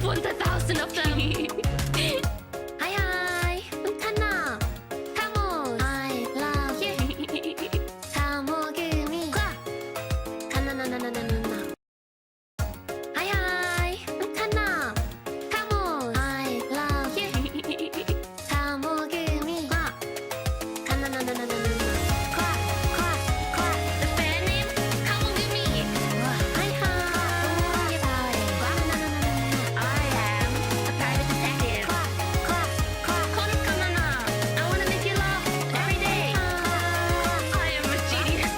want 1,000 of them. Hi, hi. I'm Kanna. Kamos. I love you. Kamogumi. Kanna na na na na na. Hi, hi. I'm Kanna. Kamos. I love you. Kamogumi. Kanna na na na na na. The fan name? Kamogumi. Hi, hi. I am a private detective. Kono Kanana. I want to make you laugh every day. I am a genius.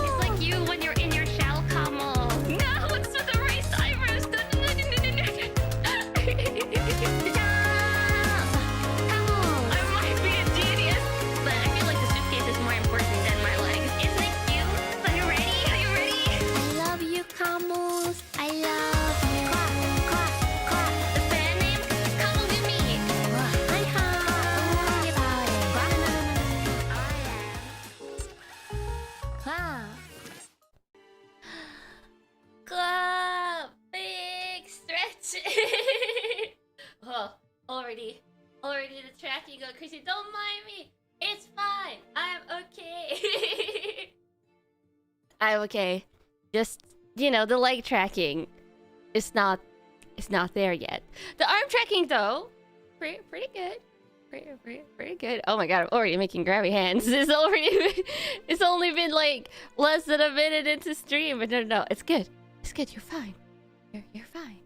It's like you when you're in your shell, Kamo. No, it's with the raised eyebrows. I might be a genius, but I feel like the suitcase is more important than my legs. Isn't it cute? Are you ready? Are you ready? I love you, Kamos. I love you. The fan name? Kamogumi. Hi, hi. Clap! Big stretch! Oh, already the tracking go crazy. Don't mind me! It's fine! I'm okay! I'm okay. Just, you know, the leg tracking is not there yet. The arm tracking though, pretty good. Pretty good. Oh my god, I'm already making grabby hands. It's only been like less than a minute into stream, but no, it's good. It's good. You're fine. You're fine.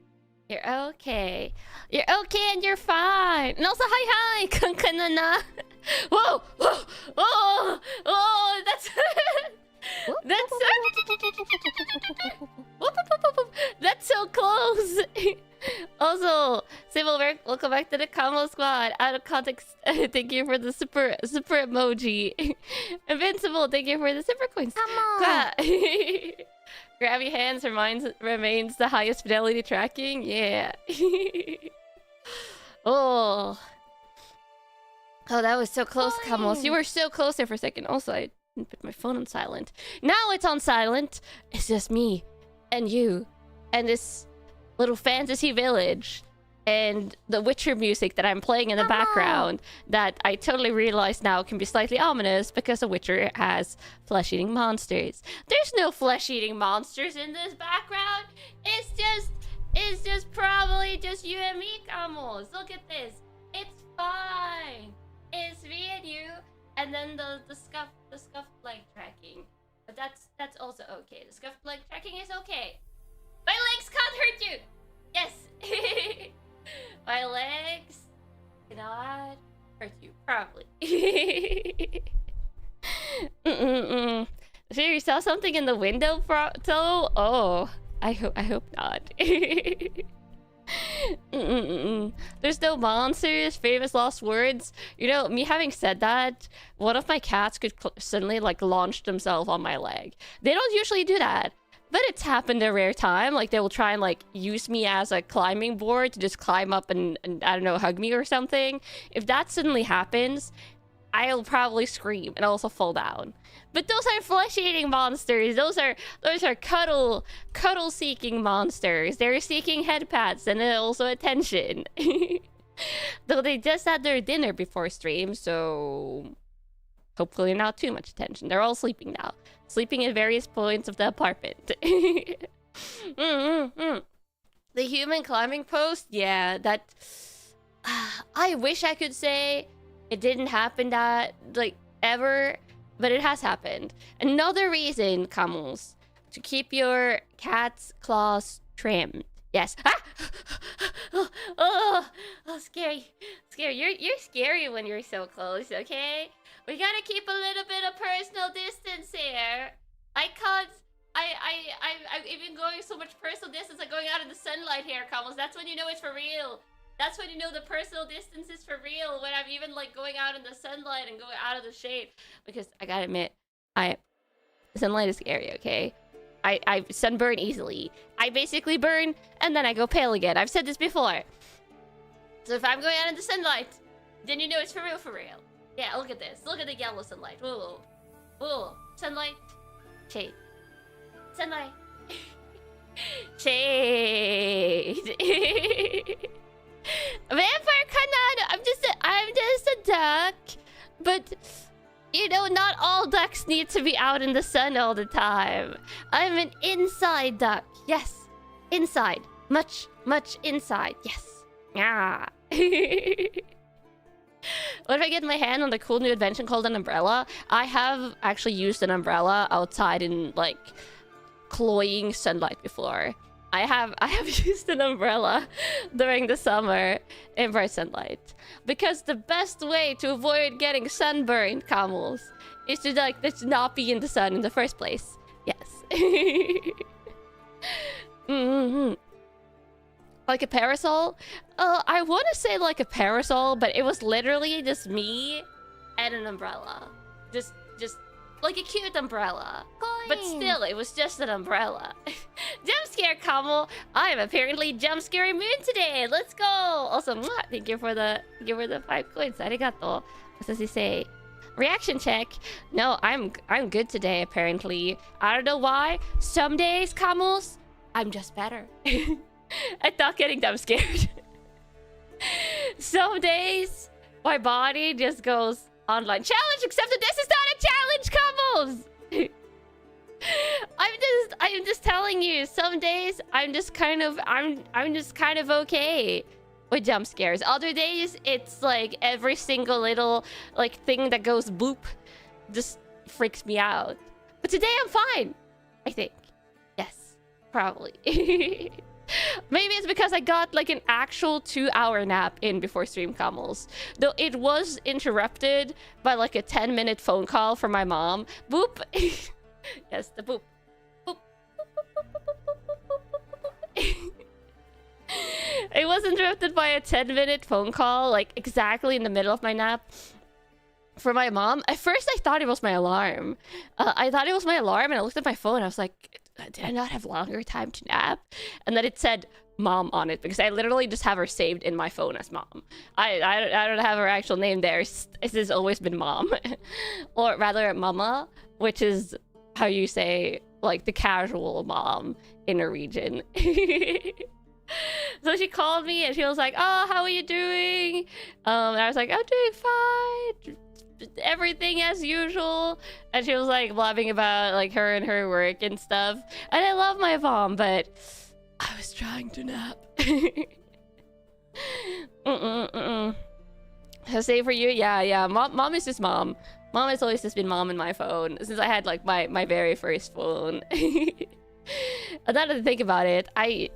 You're okay. You're okay and you're fine. And also, hi, Kanna. Whoa, oh, that's that's so close. Also, Sybil, welcome back to the combo squad. Out of context, thank you for the super emoji. Invincible, thank you for the super coins. Come on. Grabby hands remains the highest fidelity tracking. Yeah. Oh, that was so close, Kamos. You were so close there for a second. Also, I didn't put my phone on silent. Now it's on silent. It's just me and you and this little fantasy village and the Witcher music that I'm playing in the background that I totally realize now can be slightly ominous because the Witcher has flesh-eating monsters. There's no flesh-eating monsters in this background. It's just probably just you and me, Kamos. Look at this. It's fine. It's me and you, and then the scuffed leg tracking. But that's also okay. The scuffed leg tracking is okay. My legs can't hurt you. Yes. My legs cannot hurt you. Probably. So you saw something in the window, though? Oh, I hope not. There's no monsters, famous lost words. You know, me having said that, one of my cats could suddenly like launch themselves on my leg. They don't usually do that, but it's happened a rare time. Like they will try and like use me as a climbing board to just climb up and I don't know, hug me or something. If that suddenly happens, I'll probably scream and also fall down. But those are flesh-eating monsters. Those are cuddle-seeking monsters. They're seeking head pats and also attention. Though they just had their dinner before stream, so hopefully not too much attention. They're all sleeping now. Sleeping at various points of the apartment. The human climbing post? Yeah, that... I wish I could say it didn't happen that, like, ever... But it has happened. Another reason, Kamos, to keep your cat's claws trimmed. Yes. Ah! Oh, scary. You're scary when you're so close, okay? We gotta keep a little bit of personal distance here. I can't... I'm even going so much personal distance, like going out in the sunlight here, Kamos. That's when you know it's for real. That's when you know the personal distance is for real, when I'm even like going out in the sunlight and going out of the shade. Because I gotta admit, sunlight is scary, okay? I sunburn easily. I basically burn and then I go pale again. I've said this before. So if I'm going out in the sunlight, then you know it's for real, for real. Yeah, look at this. Look at the yellow sunlight. Ooh. Ooh. Sunlight. Shade. Sunlight. Shade. Vampire Kanna, I'm just a duck. But you know, not all ducks need to be out in the sun all the time. I'm an inside duck. Yes. Inside. Much inside. Yes. Yeah. What if I get my hand on the cool new invention called an umbrella? I have actually used an umbrella outside in like cloying sunlight before. I have used an umbrella during the summer in bright sunlight because the best way to avoid getting sunburned, camels, is to like just not be in the sun in the first place. Yes. Like a parasol? I want to say like a parasol, but it was literally just me and an umbrella. Just like a cute umbrella. But still, it was just an umbrella. Jump scare, Camel. I am apparently jump scary moon today. Let's go. Also, mwah, thank you for the 5 coins. Arigato. What does he say? Reaction check. No, I'm good today, apparently. I don't know why. Some days, Camels, I'm just better. At not getting jump scared. Some days, my body just goes online. Challenge accepted. This is not a challenge, Camels. I'm just telling you. Some days, I'm just kind of okay with jump scares. Other days, it's like every single little like thing that goes boop just freaks me out. But today, I'm fine. I think. Yes, probably. Maybe it's because I got like an actual 2-hour nap in before stream, Camels. Though it was interrupted by like a 10-minute phone call from my mom. Boop. Yes, the boop. Boop. It was interrupted by a 10-minute phone call, like exactly in the middle of my nap. For my mom. At first, I thought it was my alarm. And I looked at my phone. I was like, did I not have longer time to nap? And then it said mom on it because I literally just have her saved in my phone as mom. I don't have her actual name there. It has always been mom. Or rather, mama, which is how you say like the casual mom in Norwegian. So she called me and she was like, oh, how are you doing? And I was like, I'm doing fine. Everything as usual. And she was like blabbing about like her and her work and stuff. And I love my mom, but I was trying to nap. Same for you? Yeah. Mom is just mom. Mom has always just been mom in my phone since I had like my very first phone. And now that I think about it, I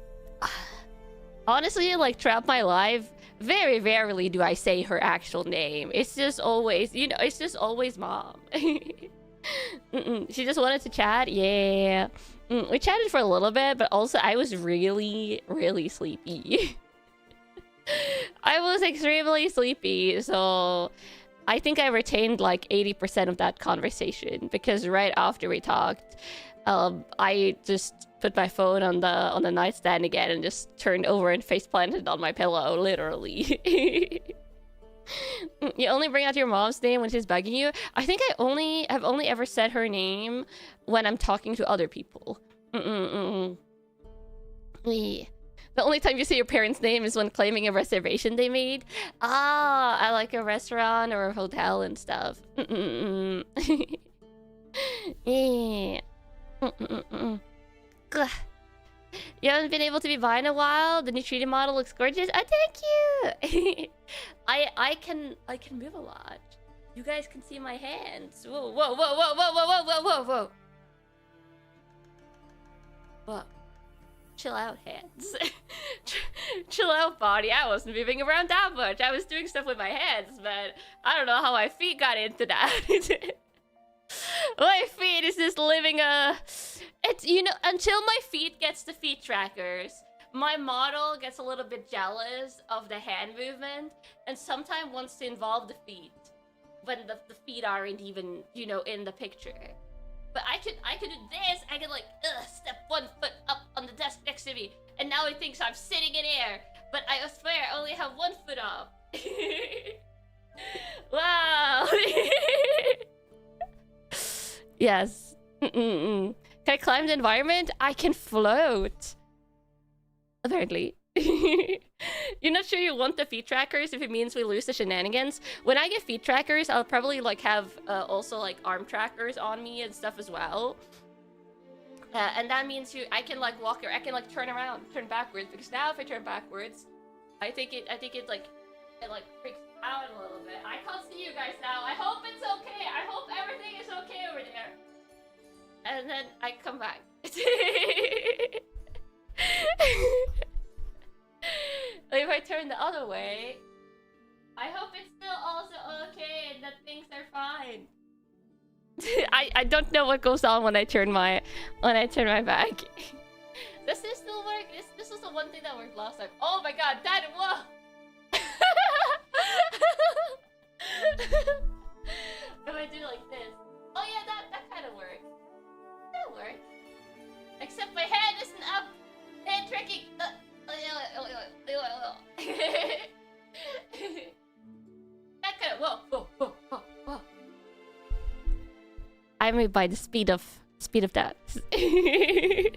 honestly like throughout my life, very rarely do I say her actual name. It's just always, you know, it's just always mom. She just wanted to chat. Yeah. We chatted for a little bit, but also I was really, really sleepy. I was extremely sleepy, so I think I retained like 80% of that conversation because right after we talked, I just put my phone on the nightstand again and just turned over and face planted on my pillow, literally. You only bring out your mom's name when she's bugging you? I think I've only ever said her name when I'm talking to other people. Yeah. The only time you say your parents' name is when claiming a reservation they made. Ah, I like a restaurant or a hotel and stuff. Yeah. You haven't been able to be bi in a while. The new 3D model looks gorgeous. Oh, thank you. I can move a lot. You guys can see my hands. Whoa. Whoa. Chill out, hands. Chill out, body. I wasn't moving around that much. I was doing stuff with my hands, but I don't know how my feet got into that. My feet is just living it's, you know, until my feet gets the feet trackers, my model gets a little bit jealous of the hand movement and sometimes wants to involve the feet when the feet aren't even, you know, in the picture. But I could do this. I could like step 1 foot up on the desk next to me, and now it thinks I'm sitting in air. But I swear I only have 1 foot up. Wow. Yes. Can I climb the environment? I can float. apparently. You're not sure you want the feet trackers if it means we lose the shenanigans. When I get feet trackers, I'll probably like have also like arm trackers on me and stuff as well. And that means I can like walk, or I can like turn backwards. Because now if I turn backwards, I think it like freaks out a little bit. I can't see you guys now. I hope it's okay. I hope everything is okay over there. And then I come back. If I turn the other way, I hope it's still also okay and that things are fine. I don't know what goes on when I turn my back. Does this still work? This was the one thing that worked last time. Oh my god, that whoa! If I do like this. Oh yeah, that kind of works. That works. Except my head isn't up. Head tricking. That kind of whoa. I moved by the speed of that. The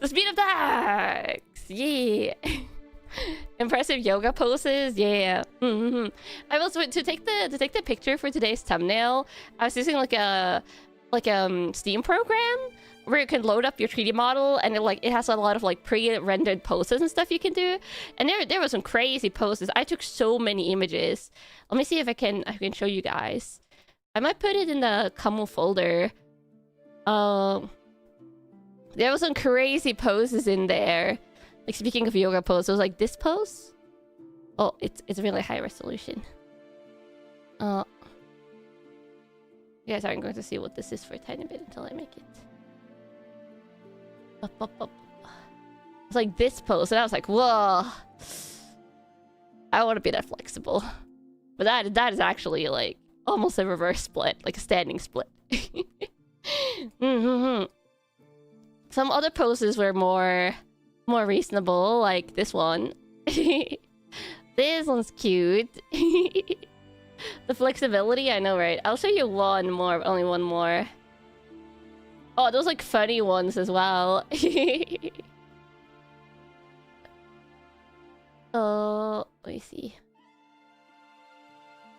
speed of that. Yeah. Impressive yoga poses. Yeah. I was to take the picture for today's thumbnail. I was using like a Steam program where you can load up your 3D model, and it has a lot of like pre-rendered poses and stuff you can do. And there were some crazy poses. I took so many images. Let me see if I can show you guys. I might put it in the Kamu folder. There was some crazy poses in there. Like speaking of yoga pose, it was like this pose. Oh, it's really high resolution. You guys aren't going to see what this is for a tiny bit until I make it. Up. It's like this pose, and I was like, whoa. I want to be that flexible. But that is actually like almost a reverse split, like a standing split. Some other poses were more reasonable, like this one. This one's cute. The flexibility, I know, right? I'll show you one more, only one more. Oh, those like funny ones as well. Oh, let me see.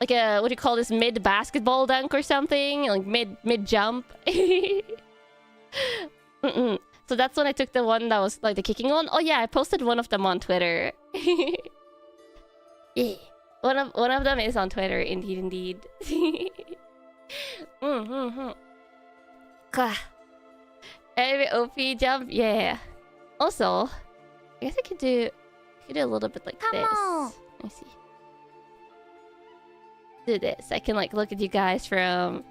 Like a, what do you call this, mid basketball dunk or something? Like mid jump. So that's when I took the one that was like the kicking one. Oh yeah, I posted one of them on Twitter. Yeah. One of them is on Twitter, indeed. Every OP jump, yeah. Also, I guess I could do a little bit like this. Let me see. Do this. I can like look at you guys from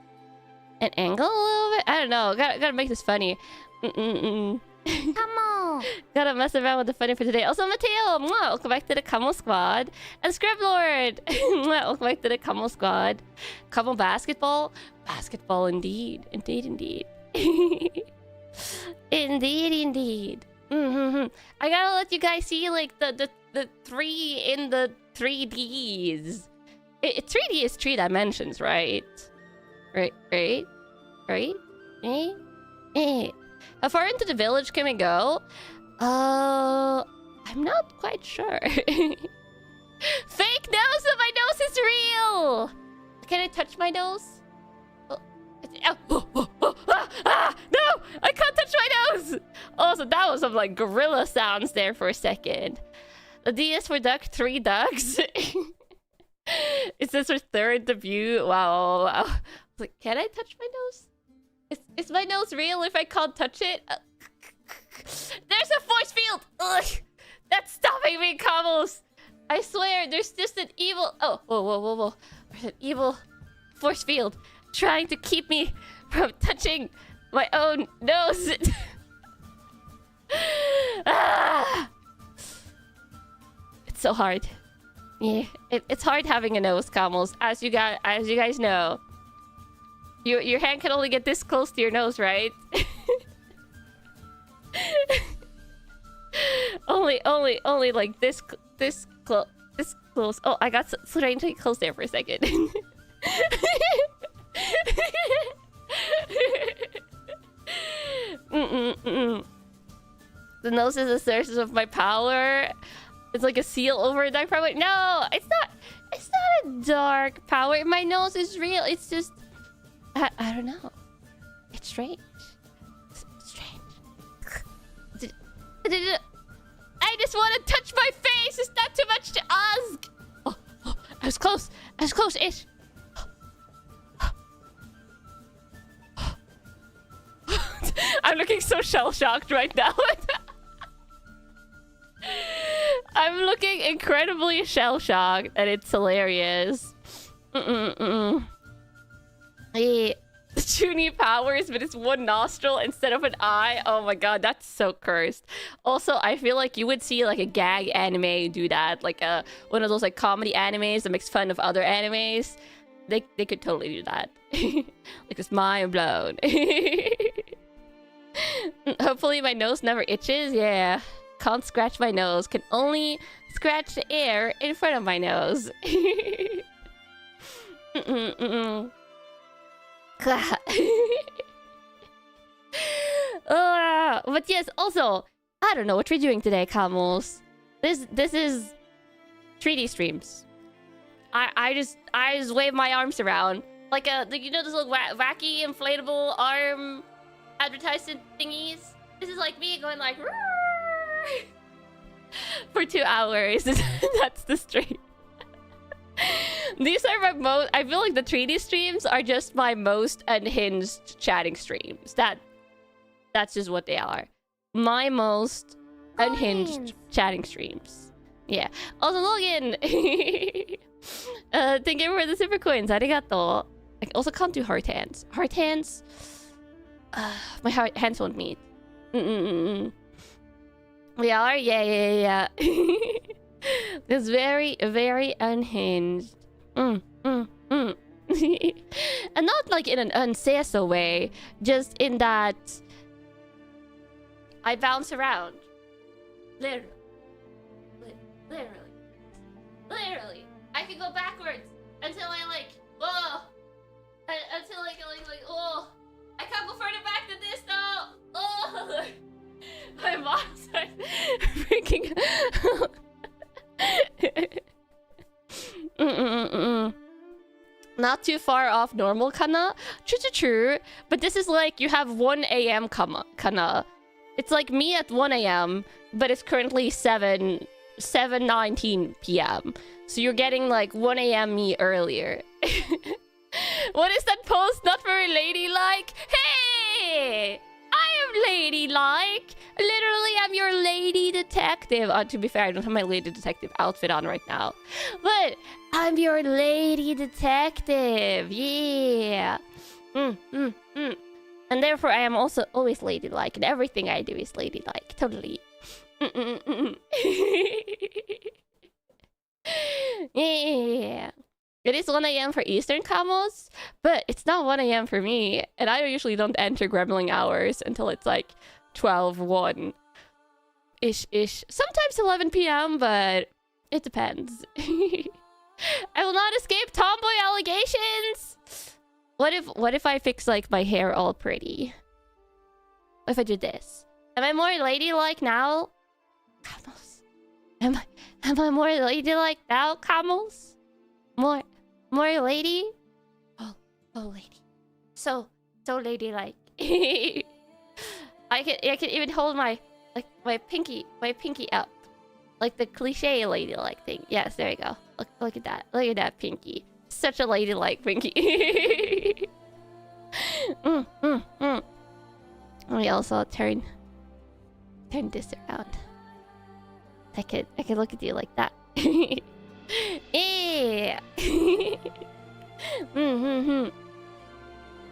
an angle a little bit. I don't know. Gotta make this funny. Come on. Gotta mess around with the funny for today. Also, Mateo, welcome back to the Kamo Squad. And Scrub Lord, welcome back to the Kamo Squad. Kamo basketball, indeed. Indeed. I gotta let you guys see like the 3 in the 3Ds. 3D is 3 dimensions, right? Right? How far into the village can we go? I'm not quite sure. Fake nose, but my nose is real! Can I touch my nose? No! I can't touch my nose! Also, that was some like gorilla sounds there for a second. The D is for duck, 3 ducks. Is this her 3rd debut? Wow. I was like, can I touch my nose? Is my nose real if I can't touch it? There's a force field! Ugh, that's stopping me, Kamos! I swear, there's just an evil... Oh, whoa. There's an evil force field trying to keep me from touching my own nose. It's so hard. Yeah, it's hard having a nose, Kamos, as you guys know. Your hand can only get this close to your nose, right? only like this close. Oh, I got strangely close there for a second. The nose is a source of my power. It's like a seal over a dark power. No, it's not. It's not a dark power. My nose is real. It's just... I don't know. It's strange. It's strange. I just want to touch my face. It's not too much to ask. Oh, I was close. I was close-ish. I'm looking so shell-shocked right now. I'm looking incredibly shell-shocked, and it's hilarious. Yeah. Two new powers, but it's one nostril instead of an eye. Oh my god, that's so cursed. Also, I feel like you would see like a gag anime do that, like one of those like comedy animes that makes fun of other animes. They could totally do that. Like it's mind blown. Hopefully my nose never itches. Yeah. Can't scratch my nose. Can only scratch the air in front of my nose. But yes, also, I don't know what we're doing today, Camels. This is 3D streams. I just wave my arms around like you know those little wacky inflatable arm advertisement thingies. This is like me going like for 2 hours. That's the stream. These are my most... I feel like the 3D streams are just my most unhinged chatting streams. That's just what they are. My most unhinged chatting streams. Yeah. Also, Logan! Thank you for the super coins. Arigato. I also can't do heart hands. Heart hands... my hands won't meet. We are? Yeah. It's very, very unhinged. And not like in an unsasso way, just in that I bounce around. Literally. I can go backwards until I like, whoa. Until like, oh. I can't go further back than this though. Oh. My mom's freaking Not too far off normal Kanna. True. But this is like you have 1 a.m. Kanna. It's like me at 1 a.m. but it's currently 7:19 p.m. So you're getting like 1 a.m. me earlier. What is that post? Not very ladylike? Hey! I am ladylike. Literally, I'm your lady detective. To be fair, I don't have my lady detective outfit on right now. But I'm your lady detective. Yeah. And therefore, I am also always ladylike. And everything I do is ladylike. Totally. Yeah. It is 1 a.m. for Eastern Camels, but it's not 1 a.m. for me. And I usually don't enter gremlin hours until it's like 12:01-ish. Sometimes 11 p.m., but it depends. I will not escape tomboy allegations! What if I fix like my hair all pretty? What if I do this? Am I more ladylike now? Camels. Am I more ladylike now, Camels? More lady? Oh lady. So ladylike. I can even hold my pinky up. Like the cliche ladylike thing. Yes, there you go. Look at that. Look at that pinky. Such a ladylike pinky. Let me also turn this around. I could look at you like that. Yeah.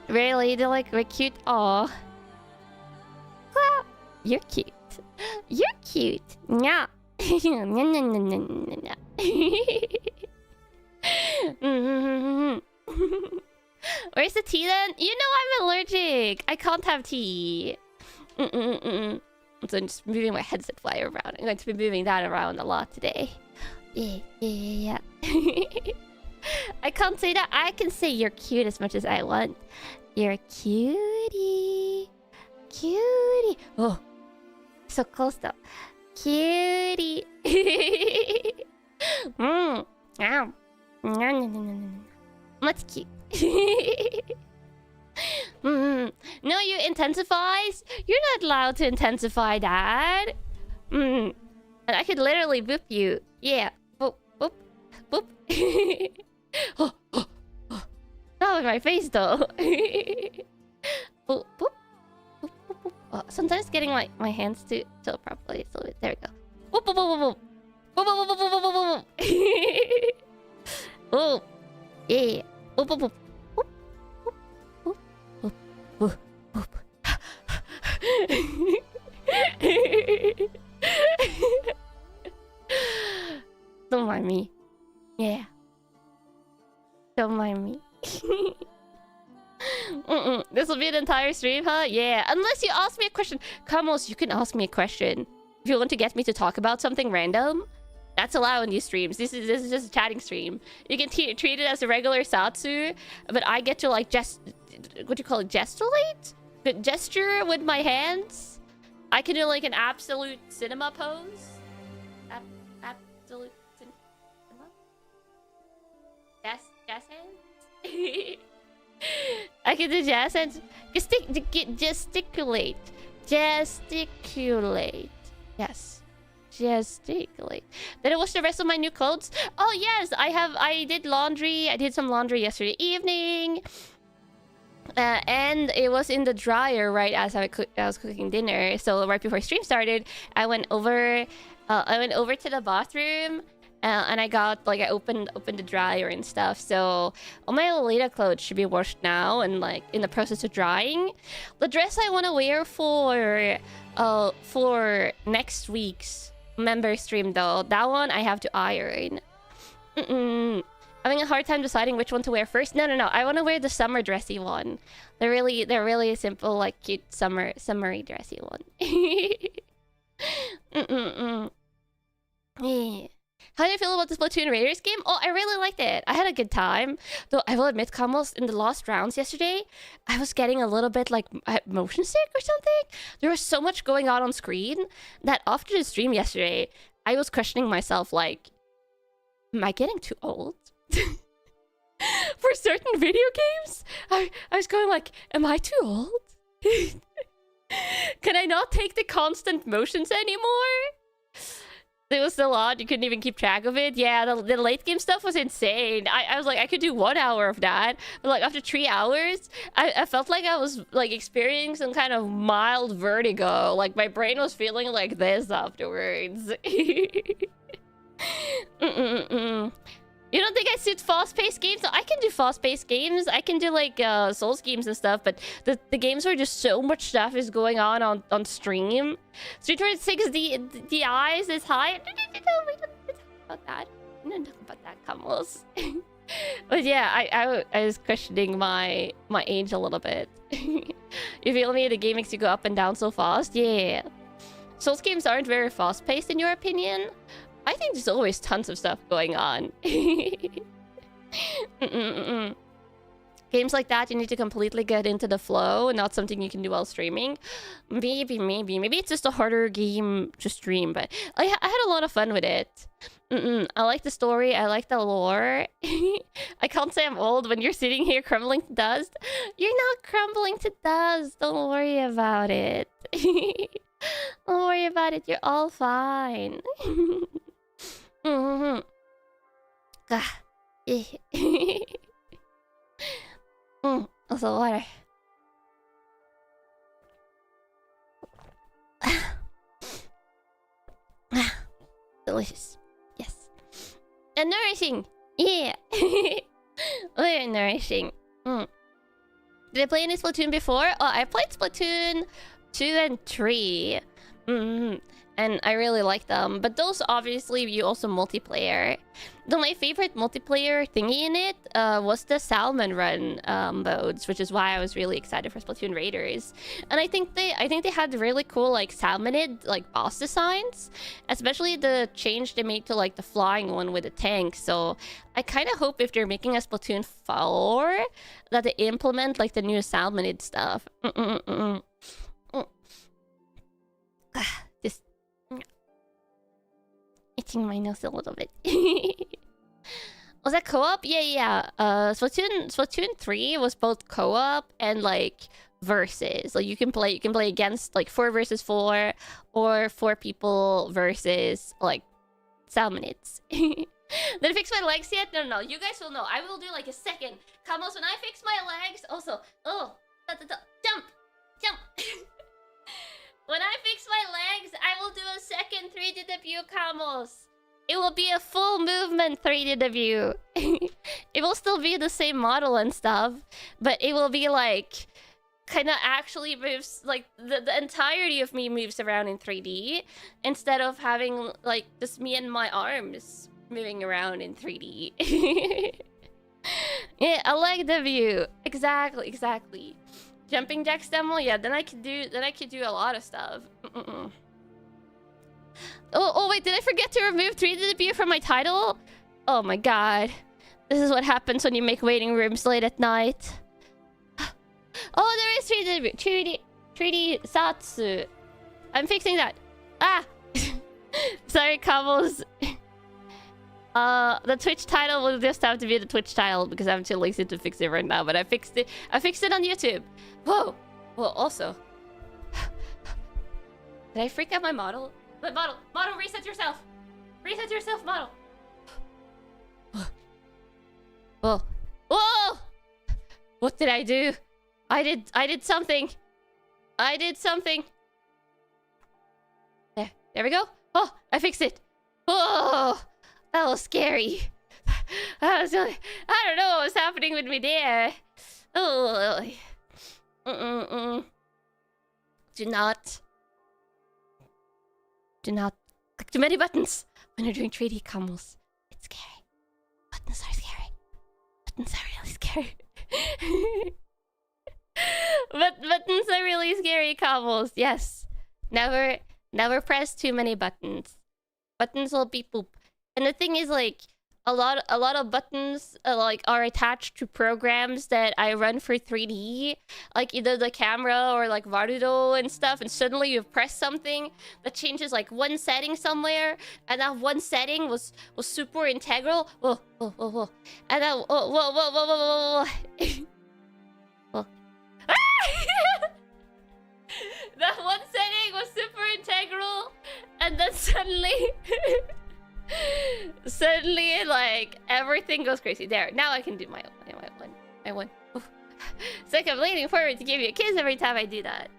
Very ladylike, very cute. Aw. You're cute. You're cute. Yeah. Where's the tea then? You know I'm allergic. I can't have tea. So I'm just moving my headset wire around. I'm going to be moving that around a lot today. Yeah. I can't say that. I can say you're cute as much as I want. You're a cutie. Oh. So close though. Cutie. Ow. That's cute. No, you intensifies? You're not allowed to intensify that. And I could literally boop you. Yeah. Boop, boop, boop. Oh, oh, oh. Not with my face though. Boop, boop. Boop, boop, boop. Oh, sometimes getting my hands to tilt properly. So there we go. Boop, boop, boop, boop, boop. Boop, boop, boop, boop, boop, boop, boop. Oh, yeah. Boop, boop, boop. Don't mind me. Yeah. Don't mind me. This will be an entire stream, huh? Yeah. Unless you ask me a question. Kamos, you can ask me a question. If you want to get me to talk about something random, that's allowed in these streams. This is just a chatting stream. You can treat it as a regular Zatsu, but I get to like just... What do you call it? Gestulate? Gesture with my hands? I can do like an absolute cinema pose. Absolute cinema? Jazz hands? I can do jazz hands. Gesticulate. Gesticulate. Yes. Gesticulate. Did I wash the rest of my new clothes? Oh yes, I did laundry. I did some laundry yesterday evening. And it was in the dryer right as I was cooking dinner. So right before stream started, I went over to the bathroom, and I got like I opened the dryer and stuff. So all my Lolita clothes should be washed now and like in the process of drying. The dress I want to wear for next week's member stream though, that one I have to iron. Having a hard time deciding which one to wear first. No. I want to wear the summer dressy one. They're really simple, like cute summery dressy one. Yeah. How do you feel about the Splatoon Raiders game? Oh, I really liked it. I had a good time. Though I will admit, Kamos, in the last rounds yesterday, I was getting a little bit like motion sick or something. There was so much going on screen that after the stream yesterday, I was questioning myself like, am I getting too old? For certain video games, I was going like, am I too old? Can I not take the constant motions anymore? It was so odd, you couldn't even keep track of it. Yeah, the late game stuff was insane. I was like, I could do 1 hour of that. But like after 3 hours, I felt like I was like experiencing some kind of mild vertigo. Like my brain was feeling like this afterwards. You don't think I suit fast-paced games? No, I can do fast-paced games. I can do like Souls games and stuff, but the games where just so much stuff is going on stream. Street Fighter 6, the eyes is high. No, we don't talk about that. We don't talk about that, Kamos. But yeah, I was questioning my age a little bit. You feel me? The game makes you go up and down so fast. Yeah. Souls games aren't very fast-paced in your opinion. I think there's always tons of stuff going on. Games like that, you need to completely get into the flow and not something you can do while streaming. Maybe it's just a harder game to stream, but I had a lot of fun with it. I like the story, I like the lore. I can't say I'm old when you're sitting here crumbling to dust. You're not crumbling to dust, don't worry about it. Don't worry about it, you're all fine. Also water. Delicious. Yes. And nourishing. Yeah. Very nourishing. Did I play any Splatoon before? Oh, I played Splatoon 2 and 3. And I really like them. But those, obviously, you also multiplayer. Though my favorite multiplayer thingy in it was the Salmon Run modes, which is why I was really excited for Splatoon Raiders. And I think they had really cool like salmonid like boss designs, especially the change they made to like the flying one with the tank. So I kind of hope if they're making a Splatoon 4 that they implement like the new salmonid stuff. itching my nose a little bit. Was that co-op? Yeah. Splatoon 3 was both co-op and like versus. Like you can play against like 4 versus 4 or 4 people versus like salmonids. Did I fix my legs yet? No. You guys will know. I will do like a second. Kamos, when I fix my legs, also, jump. When I fix my legs, I will do a second 3D debut, Kamos. It will be a full movement 3D debut. It will still be the same model and stuff, but it will be like kind of actually moves, like the entirety of me moves around in 3D instead of having like just me and my arms moving around in 3D. Yeah, a leg debut. Exactly. Jumping jacks demo, yeah, then I could do a lot of stuff. Oh wait, did I forget to remove 3D debut from my title? Oh my god. This is what happens when you make waiting rooms late at night. Oh, there is 3D debut. 3D Zatsu. I'm fixing that. Ah! Sorry, Kabbles. The Twitch title will just have to be the Twitch title because I'm too lazy to fix it right now, but I fixed it. I fixed it on YouTube. Whoa! Well, also... Did I freak out my model? But model, reset yourself! Reset yourself, model! Whoa! Whoa! What did I do? I did something! I did something! There we go! Oh! I fixed it! Oh! That was scary. I don't know what was happening with me there. Oh. Do not click too many buttons when you're doing 3D combos. It's scary. Buttons are scary. Buttons are really scary. But buttons are really scary combos. Yes. Never press too many buttons. Buttons will be poop. And the thing is, like, a lot of buttons like are attached to programs that I run for 3D, like either the camera or like Varudo and stuff. And suddenly you press something that changes like one setting somewhere, and that one setting was super integral. Whoa, and then whoa. That one setting was super integral, and then suddenly, like, everything goes crazy. There, now I can do my one. I won. It's like I'm leaning forward to give you a kiss every time I do that.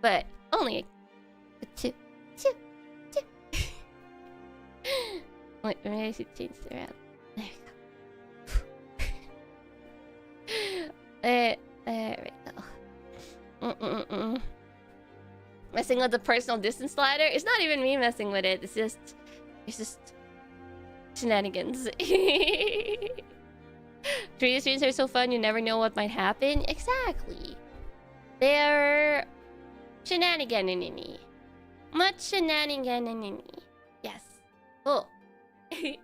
But only a two. Wait, maybe I should change it around. There we go. Messing with the personal distance slider? It's not even me messing with it. It's just shenanigans. 3D streams are so fun, you never know what might happen. Exactly. They're shenanigan-ing-ing. Much shenanigan-ing-ing. Yes. Oh. I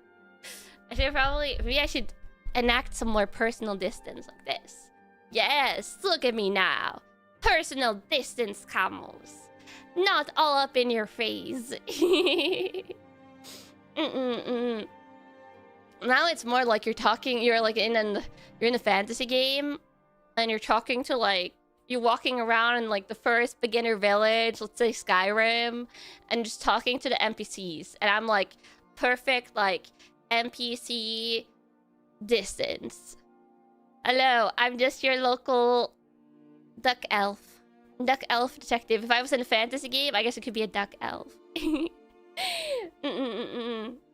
should enact some more personal distance like this. Yes, look at me now. Personal distance camos. Not all up in your face. Now it's more like you're talking, you're in a fantasy game, and you're talking to like, you're walking around in like the first beginner village, let's say Skyrim, and just talking to the NPCs, and I'm like perfect like NPC distance. Hello, I'm just your local duck elf detective. If I was in a fantasy game, I guess it could be a duck elf.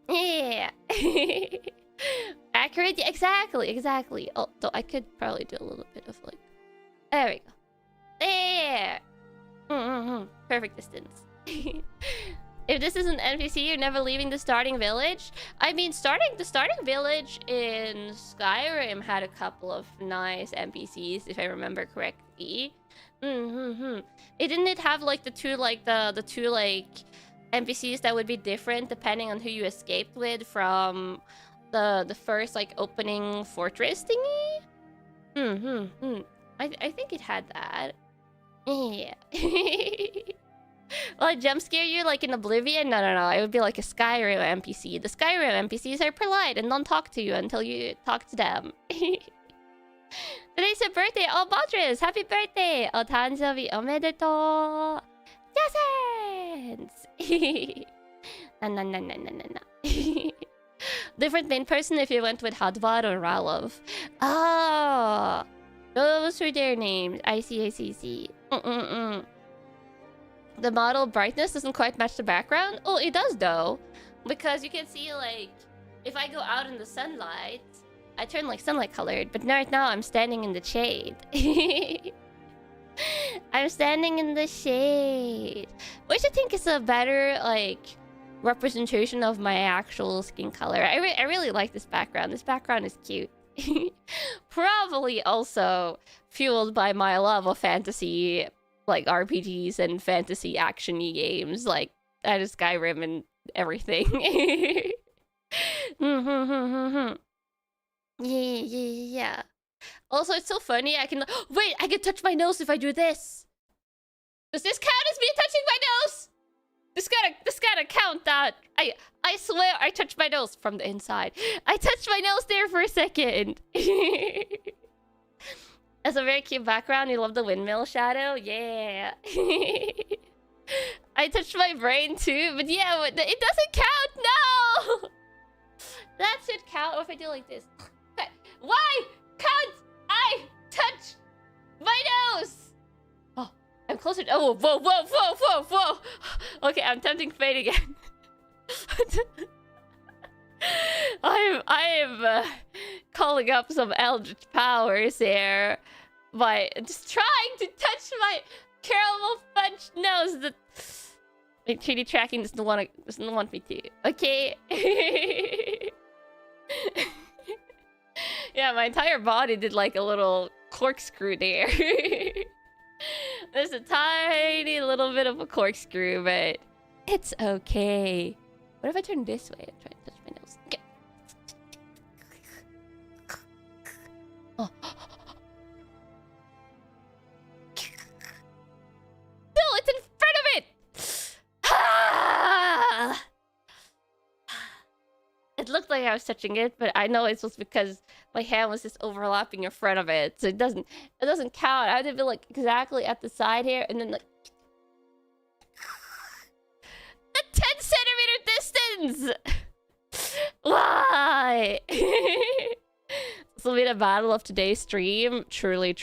Yeah. Accurate? Yeah, exactly. Oh, though I could probably do a little bit of like... There we go. There! Perfect distance. If this is an NPC, you're never leaving the starting village? I mean, the starting village in Skyrim had a couple of nice NPCs, if I remember correctly. It didn't have like the two NPCs that would be different depending on who you escaped with from the first like opening fortress thingy. I think it had that. Yeah. Will I jump scare you like in Oblivion? No, no, no. It would be like a Skyrim NPC. The Skyrim NPCs are polite and don't talk to you until you talk to them. Today's your birthday. Oh, Badris, happy birthday. Oh, 誕生日おめでとう. Yes! Na. Different main person if you went with Hadvar or Ralov. Oh, those were their names. I see. The model brightness doesn't quite match the background. Oh, it does though, because you can see like if I go out in the sunlight, I turn like sunlight colored. But right now I'm standing in the shade. I'm standing in the shade, which I think is a better like representation of my actual skin color. I really like this background. This background is cute. Probably also fueled by my love of fantasy, like RPGs and fantasy action-y games, like that is Skyrim and everything. Yeah. Also, it's so funny. I can wait. I can touch my nose if I do this. Does this count as me touching my nose? This gotta count that. I swear I touched my nose from the inside. I touched my nose there for a second. That's a very cute background. You love the windmill shadow? Yeah. I touched my brain too, but yeah, it doesn't count. No. That should count. Or if I do like this. Why can't I touch my nose? Oh, I'm closer. Oh, whoa. Okay, I'm tempting fate again. I am calling up some eldritch powers here by just trying to touch my caramel fudge nose. The 3D tracking doesn't want me to. Okay. Yeah, my entire body did like a little corkscrew there. There's a tiny little bit of a corkscrew, but it's okay. What if I turn this way and try to touch my nose? Okay. Oh. No, it's in front of it! Ah! It looked like I was touching it, but I know it's just because my hand was just overlapping in front of it, so it doesn't count. I have to be like exactly at the side here, and then like a 10-centimeter distance. Why? This will be the battle of today's stream. Truly,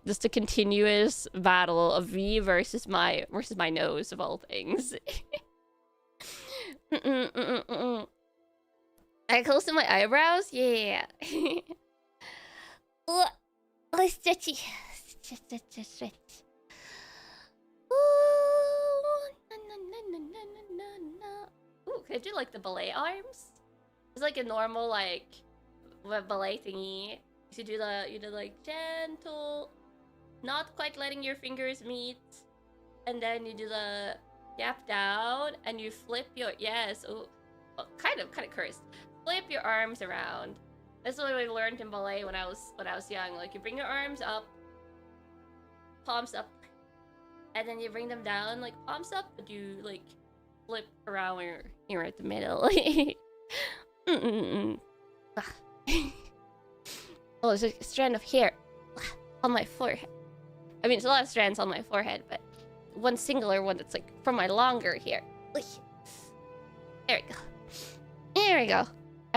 just a continuous battle of V versus my nose of all things. I close to my eyebrows? Yeah. Oh, stretchy. Stretch. Ooh, can I do like the ballet arms? It's like a normal like ballet thingy. You do like gentle, not quite letting your fingers meet, and then you do the gap down and you flip your oh, kind of cursed. Flip your arms around. That's what I learned in ballet when I was young. Like you bring your arms up, palms up, and then you bring them down like palms up, but you like flip around when you're at the middle. Oh, there's a strand of hair on my forehead. I mean, it's a lot of strands on my forehead, but one singular one that's like from my longer hair. There we go.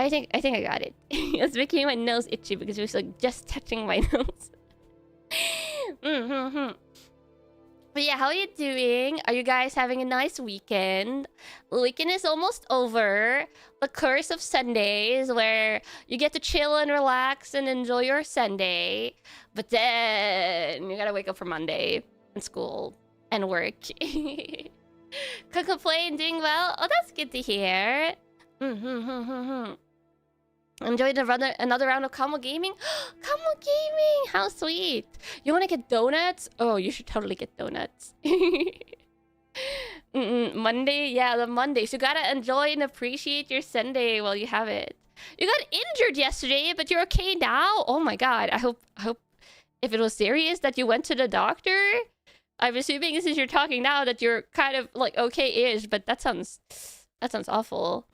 I think I got it. It's making my nose itchy because it was like just touching my nose. But yeah, how are you doing? Are you guys having a nice weekend? The weekend is almost over. The curse of Sundays, where you get to chill and relax and enjoy your Sunday. But then you gotta wake up for Monday and school and work. Can't complain, doing well. Oh, that's good to hear. Enjoyed another round of Kamo Gaming? Kamo Gaming! How sweet! You wanna get donuts? Oh, you should totally get donuts. Monday? Yeah, the Mondays. You gotta enjoy and appreciate your Sunday while you have it. You got injured yesterday, but you're okay now? Oh my god, I hope if it was serious that you went to the doctor. I'm assuming since you're talking now that you're kind of like okay-ish, but that sounds awful.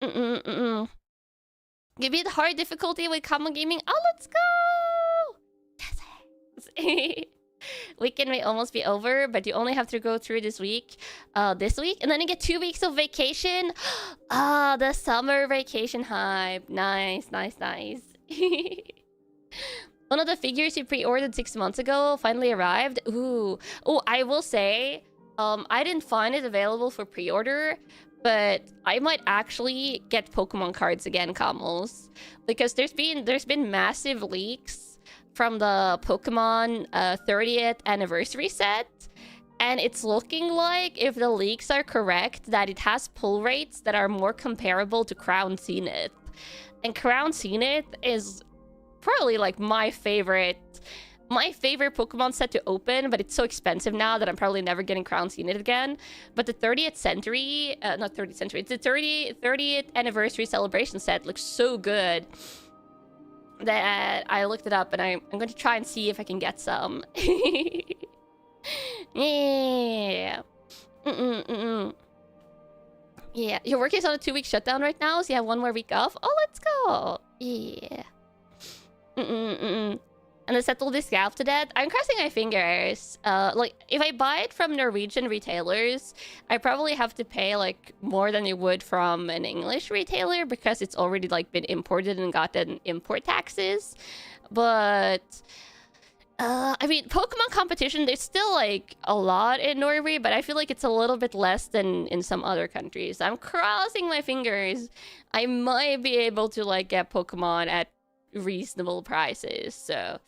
Give me the hard difficulty with common gaming. Oh, let's go! Yes. Weekend may almost be over, but you only have to go through this week, and then you get 2 weeks of vacation. Ah, the summer vacation hype. Nice. One of the figures you pre-ordered 6 months ago finally arrived. Ooh. Oh, I will say, I didn't find it available for pre-order, but I might actually get Pokemon cards again, Kamals, because there's been massive leaks from the Pokemon 30th anniversary set, and it's looking like, if the leaks are correct, that it has pull rates that are more comparable to Crown Zenith. And Crown Zenith is probably like my favorite Pokemon set to open, but it's so expensive now that I'm probably never getting Crown Zenith again. But the 30th century, not 30th century, it's the 30th anniversary celebration set looks so good that I looked it up, and I'm going to try and see if I can get some. Yeah. Yeah, your work is on a 2-week shutdown right now, so you have 1 more week off. Oh, let's go. Yeah. And the set will be scalped to death. I'm crossing my fingers. Like, if I buy it from Norwegian retailers, I probably have to pay, like, more than you would from an English retailer because it's already, like, been imported and gotten import taxes. But, I mean, Pokemon competition, there's still, like, a lot in Norway, but I feel like it's a little bit less than in some other countries. I'm crossing my fingers. I might be able to, like, get Pokemon at reasonable prices, so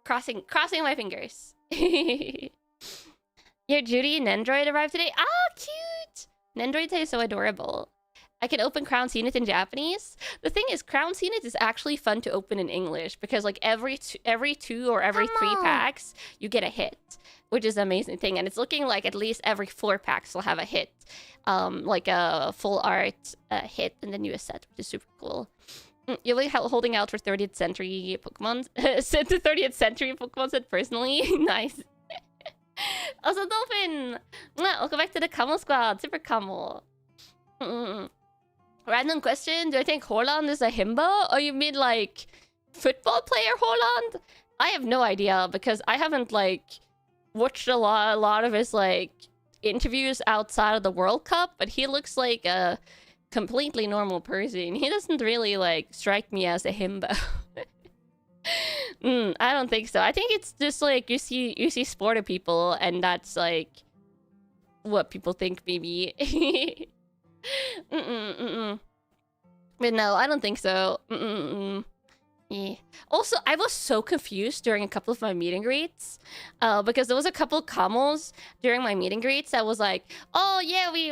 crossing my fingers. Your Judy Nendroid arrived today. Ah, cute! Nendroid is so adorable. I can open Crown Zenith in Japanese. The thing is, Crown Zenith is actually fun to open in English because, like, every 2 or every 3 packs you get a hit, which is an amazing thing. And it's looking like at least every 4 packs will have a hit, like a full art hit in the newest set, which is super cool. You'll be holding out for 30th century Pokemon. Set to 30th century Pokemon set personally. Nice. Also, Dolphin! Welcome back to the Camo Squad. Super Camo. Random question. Do I think Holland is a himbo? Or you mean, like, football player Holland? I have no idea because I haven't, like, watched a lot of his, like, interviews outside of the World Cup, but he looks like a completely normal person. He doesn't really, like, strike me as a himbo. I don't think so. I think it's just like you see sporty people, and that's like what people think maybe. But no, I don't think so. Yeah. Also, I was so confused during a couple of my meet and greets, because there was a couple of Kamals during my meet and greets that was like, oh yeah, we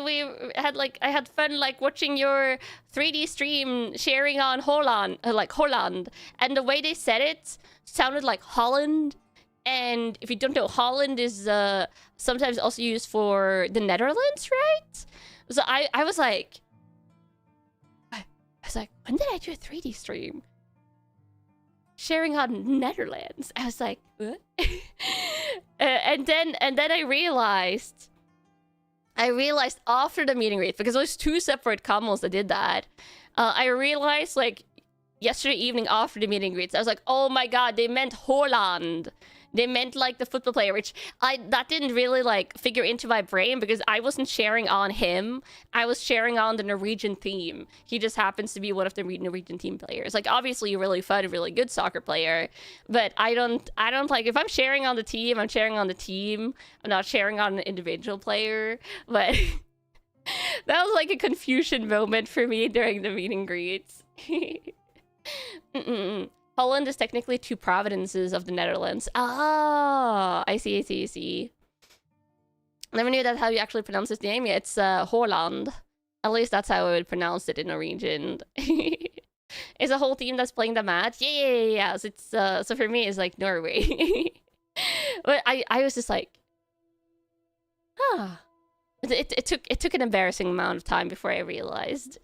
had, like, I had fun, like, watching your 3D stream sharing on Holland, and the way they said it sounded like Holland, and if you don't know, Holland is sometimes also used for the Netherlands, right? So I was like, when did I do a 3D stream sharing on Netherlands? I was like, what? and then I realized after the meeting greet, because it was 2 separate Kamals that did that. I realized, like, yesterday evening after the meeting greets, I was like, oh my god, they meant Holland. They meant, like, the football player, which that didn't really, like, figure into my brain because I wasn't sharing on him. I was sharing on the Norwegian team. He just happens to be one of the Norwegian team players. Like, obviously, a really fun, really good soccer player, but I don't like, if I'm sharing on the team, I'm sharing on the team. I'm not sharing on an individual player, but that was, like, a confusion moment for me during the meet and greets. Holland is technically 2 provinces of the Netherlands. Ah, I see. Never knew that's how you actually pronounce his name. Yeah, it's Holland. At least that's how I would pronounce it in Norwegian. It's a whole team that's playing the match. Yeah. So it's so for me, it's like Norway. But I was just like, It took an embarrassing amount of time before I realized.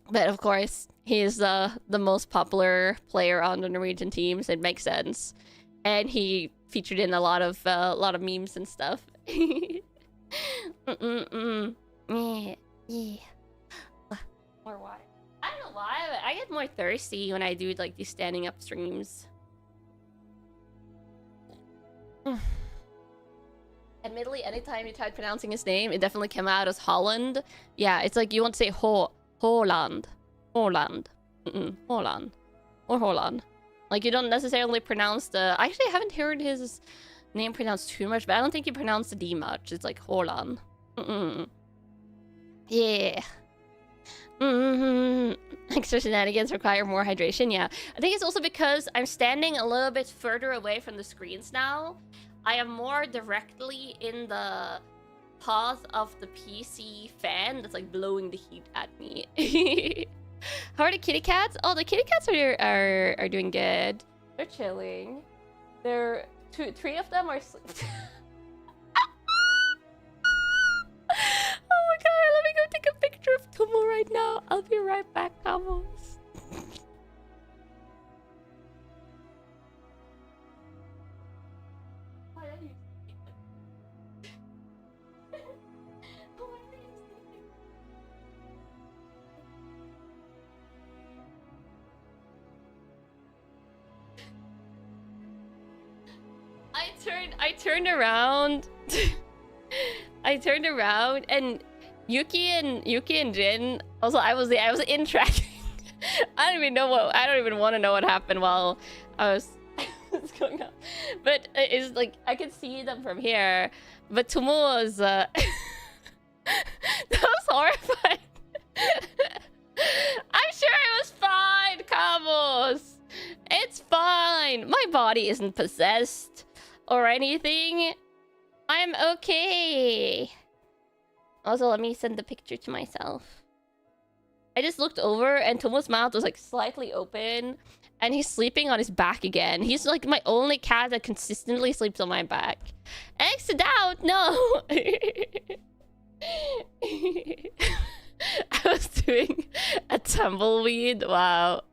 But of course, he's the most popular player on the Norwegian teams. It makes sense. and he featured in a lot of memes and stuff. Yeah, yeah. More water. I don't know why, but I get more thirsty when I do like these standing up streams. Admittedly, anytime you tried pronouncing his name, it definitely came out as Holland. Yeah, it's like you want to say Holland. Holland. Holland. Or Holland. Like, you don't necessarily pronounce the... I actually haven't heard his name pronounced too much, but I don't think he pronounced the D much. It's like Holland. Yeah. Extra shenanigans require more hydration, yeah. I think it's also because I'm standing a little bit further away from the screens now. I am more directly in the path of the PC fan that's like blowing the heat at me. How are the kitty cats? Oh, the kitty cats are doing good. They're chilling. Three of them are Oh my god, let me go take a picture of Tomo right now. I'll be right back, Camos. I turned around. I turned around and Yuki and Jin. Also, I was in tracking. I don't even want to know what happened while I was what's going on. But it's like I could see them from here. But Tomo was that was horrifying. I'm sure it was fine, Camos. It's fine. My body isn't possessed or anything. I'm okay. Also, let me send the picture to myself. I just looked over and Tomo's mouth was like slightly open and he's sleeping on his back again. He's like my only cat that consistently sleeps on my back. Exit out, no. I was doing a tumbleweed. Wow.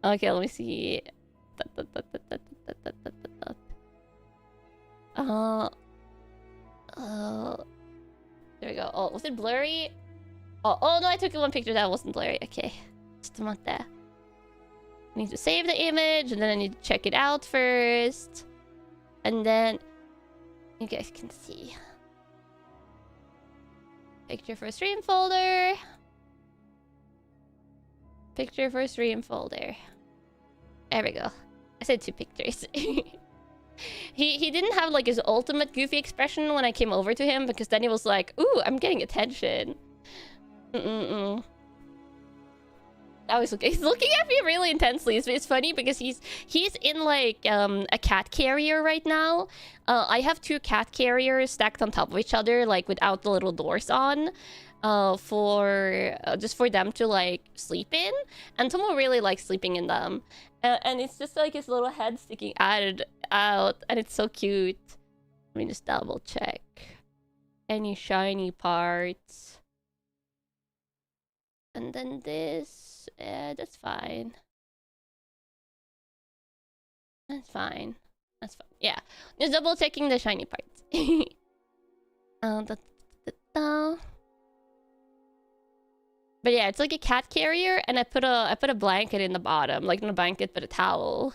Okay, let me see. There we go. Oh, was it blurry? Oh no, I took one picture that wasn't blurry. Okay, just a moment there. I need to save the image and then I need to check it out first. And then you guys can see. Picture for stream folder. Picture for stream folder. There we go. I said 2 pictures. He didn't have like his ultimate goofy expression when I came over to him because then he was like, "Ooh, I'm getting attention." Now he's looking at me really intensely. It's funny because he's in like a cat carrier right now. I have 2 cat carriers stacked on top of each other, like without the little doors on, for just for them to like sleep in. And Tomo really likes sleeping in them. And it's just like his little head sticking out, and it's so cute. Let me just double check. Any shiny parts? And then this, that's fine. That's fine. That's fine. Yeah, just double checking the shiny parts. But yeah, it's like a cat carrier, and I put a blanket in the bottom, like not a blanket, but a towel.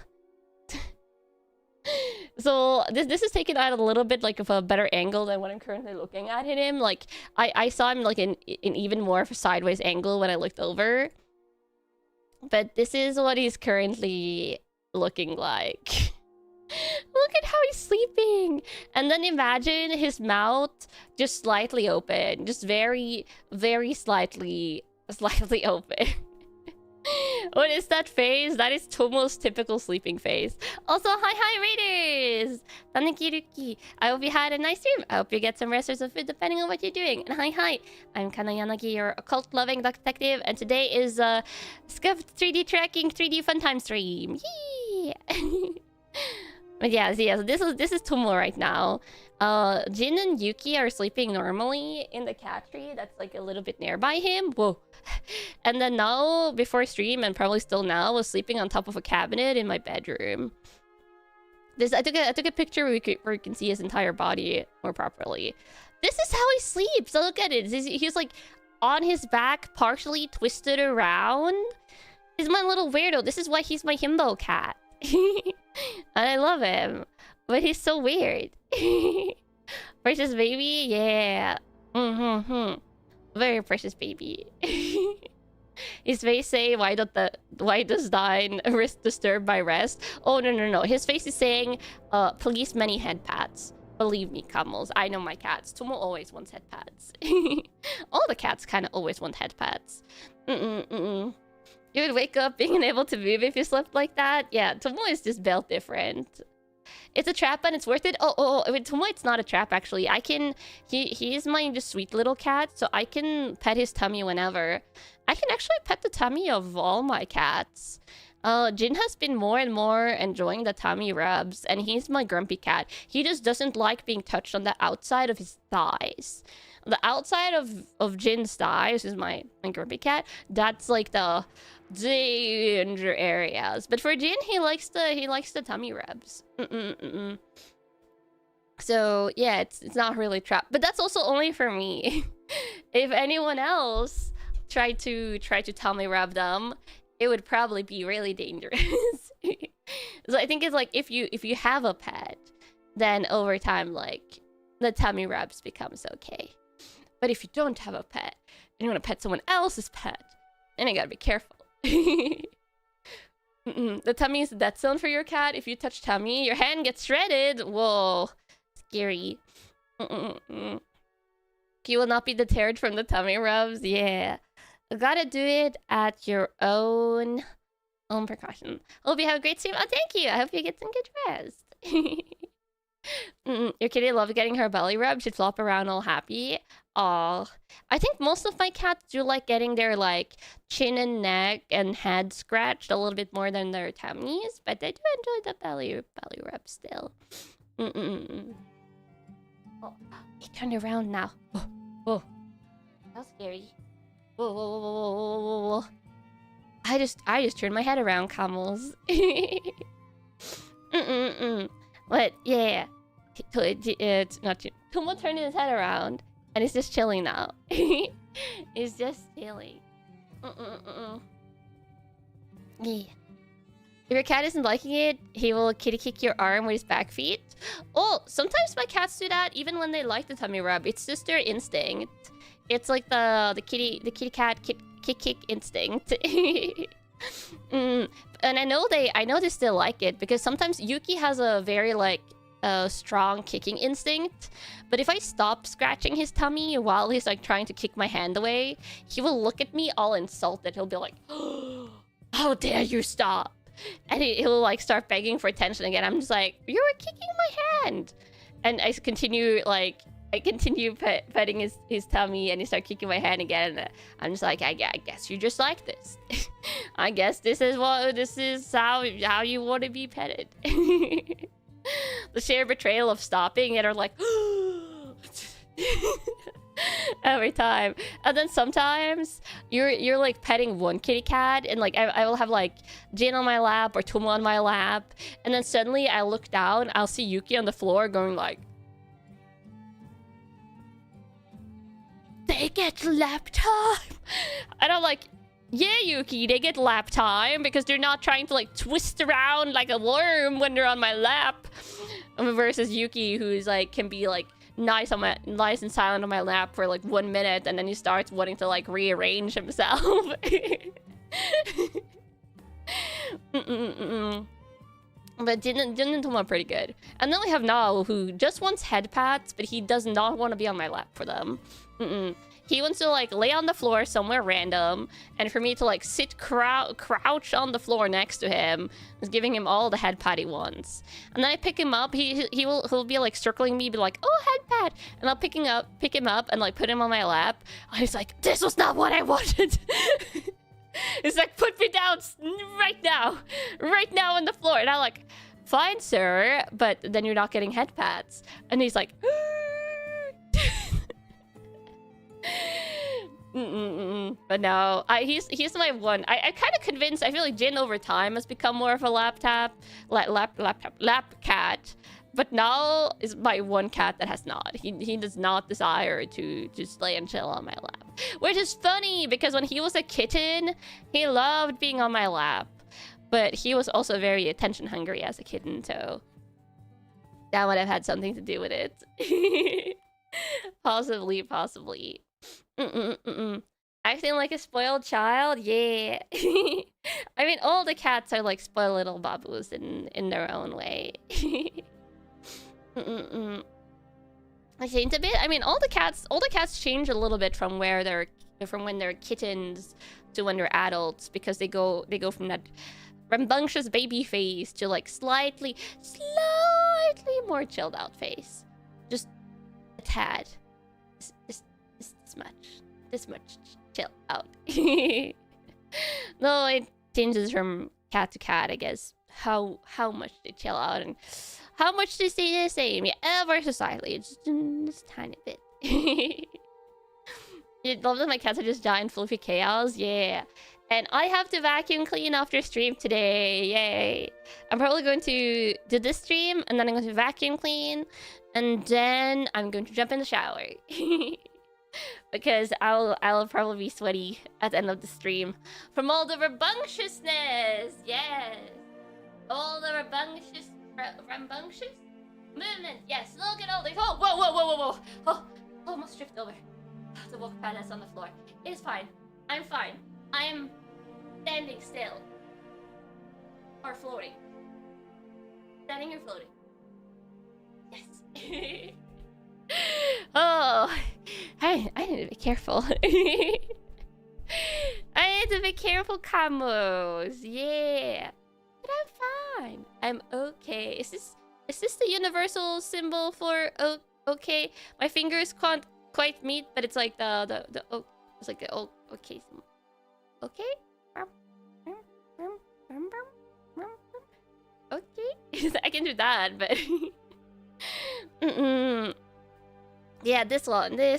So this is taken out a little bit like of a better angle than what I'm currently looking at him. Like I saw him like in even more of a sideways angle when I looked over. But this is what he's currently looking like. Look at how he's sleeping. And then imagine his mouth just slightly open, just very, very slightly open. What is that face? That is Tomo's typical sleeping face. Also, hi raiders! Tanuki-ruki. I hope you had a nice stream. I hope you get some rest or some food depending on what you're doing. And hi. I'm Kanna Yanagi, your occult-loving detective, and today is Scuffed 3D tracking 3D fun time stream. Yee! But yeah, so this is Tomo right now. Jin and Yuki are sleeping normally in the cat tree that's like a little bit nearby him. Whoa. And then now, before stream, and probably still now, was sleeping on top of a cabinet in my bedroom. I took a picture where you can see his entire body more properly. This is how he sleeps. So look at it. He's like on his back, partially twisted around. He's my little weirdo. This is why he's my himbo cat. And I love him. But he's so weird. Precious baby? Yeah. Very precious baby. His face say, why does thine wrist disturb by rest? Oh, no. His face is saying, please many head pats. Believe me, Camels. I know my cats. Tomo always wants head pats. All the cats kind of always want head pats. You would wake up being unable to move if you slept like that? Yeah, Tomo is just built different. It's a trap and it's worth it. I mean, Tomo, it's not a trap actually. He's my just sweet little cat, so I can pet his tummy whenever. I can actually pet the tummy of all my cats. Jin has been more and more enjoying the tummy rubs, and he's my grumpy cat. He just doesn't like being touched on the outside of his thighs. The outside of Jin's thighs is my grumpy cat. That's like the danger areas. But for Jin, he likes the tummy rubs. So yeah, it's not really trapped. But that's also only for me. If anyone else tried to tummy rub them, it would probably be really dangerous. So I think it's like if you have a pet, then over time like the tummy rubs becomes okay. But if you don't have a pet and you want to pet someone else's pet, then you gotta be careful. The tummy is the death zone for your cat. If you touch tummy, your hand gets shredded. Whoa, scary. You will not be deterred from the tummy rubs. Yeah, you gotta do it at your own precaution. Hope you have a great stream. Oh, thank you. I hope you get some good rest. Your kitty loves getting her belly rubbed. She'd flop around all happy. Aw. I think most of my cats do like getting their like chin and neck and head scratched a little bit more than their tummies, but they do enjoy the belly rub still. Oh, he turned around now. Whoa. That's scary. Whoa. I just turned my head around, Camels. But yeah, it's not. Tomo turned his head around, and he's just chilling now. He's just chilling. Yeah. If your cat isn't liking it, he will kitty kick your arm with his back feet. Oh, sometimes my cats do that, even when they like the tummy rub. It's just their instinct. It's like the kitty cat kick instinct. And I know they still like it because sometimes Yuki has a very like strong kicking instinct, but if I stop scratching his tummy while he's like trying to kick my hand away, he will look at me all insulted. He'll be like, oh, how dare you stop, and he'll like start begging for attention again. I'm just like, you were kicking my hand, and I continue petting his tummy, and he started kicking my hand again. And I'm just like, I guess you just like this. I guess this is how you want to be petted. The sheer betrayal of stopping it, or like every time. And then sometimes you're like petting one kitty cat, and like I will have like Jin on my lap or Tomo on my lap, and then suddenly I look down, I'll see Yuki on the floor going like, they get lap time. And I'm like, yeah, Yuki, they get lap time because they're not trying to like twist around like a worm when they're on my lap. Versus Yuki, who's like can be like nice and silent on my lap for like 1 minute, and then he starts wanting to like rearrange himself. But Jin and Tomo are pretty good. And then we have Nao, who just wants head pats, but he does not want to be on my lap for them. He wants to like lay on the floor somewhere random, and for me to like sit crouch on the floor next to him is giving him all the head pat he wants. And then I pick him up. He'll be like circling me, be like, oh, head pat, and I'll pick him up and like put him on my lap. And he's like, this was not what I wanted. It's like, put me down right now on the floor. And I'm like, fine, sir, but then you're not getting head pats. And he's like, but no, he's my one. I kind of convinced. I feel like Jin over time has become more of a lap cat, but now is my one cat that has not. He does not desire to just lay and chill on my lap, which is funny because when he was a kitten, he loved being on my lap, but he was also very attention hungry as a kitten, so that would have had something to do with it. Possibly. Acting like a spoiled child? Yeah. I mean, all the cats are like spoiled little babus in their own way. I changed a bit. I mean, all the cats change a little bit from when they're kittens to when they're adults, because they go from that rambunctious baby face to like slightly more chilled out face. Just a tad. This much chill out. No, it changes from cat to cat, I guess. How much they chill out and how much they stay the same. Yeah, ever so slightly. It's just a tiny bit. You love that my cats are just giant fluffy chaos? Yeah. And I have to vacuum clean after stream today. Yay. I'm probably going to do this stream, and then I'm going to vacuum clean, and then I'm going to jump in the shower. Because I'll probably be sweaty at the end of the stream from all the rambunctiousness. Yes. All the rambunctious movement. Yes. Look at all these. Oh, whoa. Oh, almost tripped over the walk pad that's on the floor. It's fine. I'm fine. I'm standing still. Or floating. Standing or floating. Yes. Oh, I need to be careful. I need to be careful, Camos. Yeah. But I'm fine. I'm okay. Is this the universal symbol for okay? My fingers can't quite meet, but it's like the it's like the okay symbol. Okay? Okay. I can do that, but yeah, this one. Okay.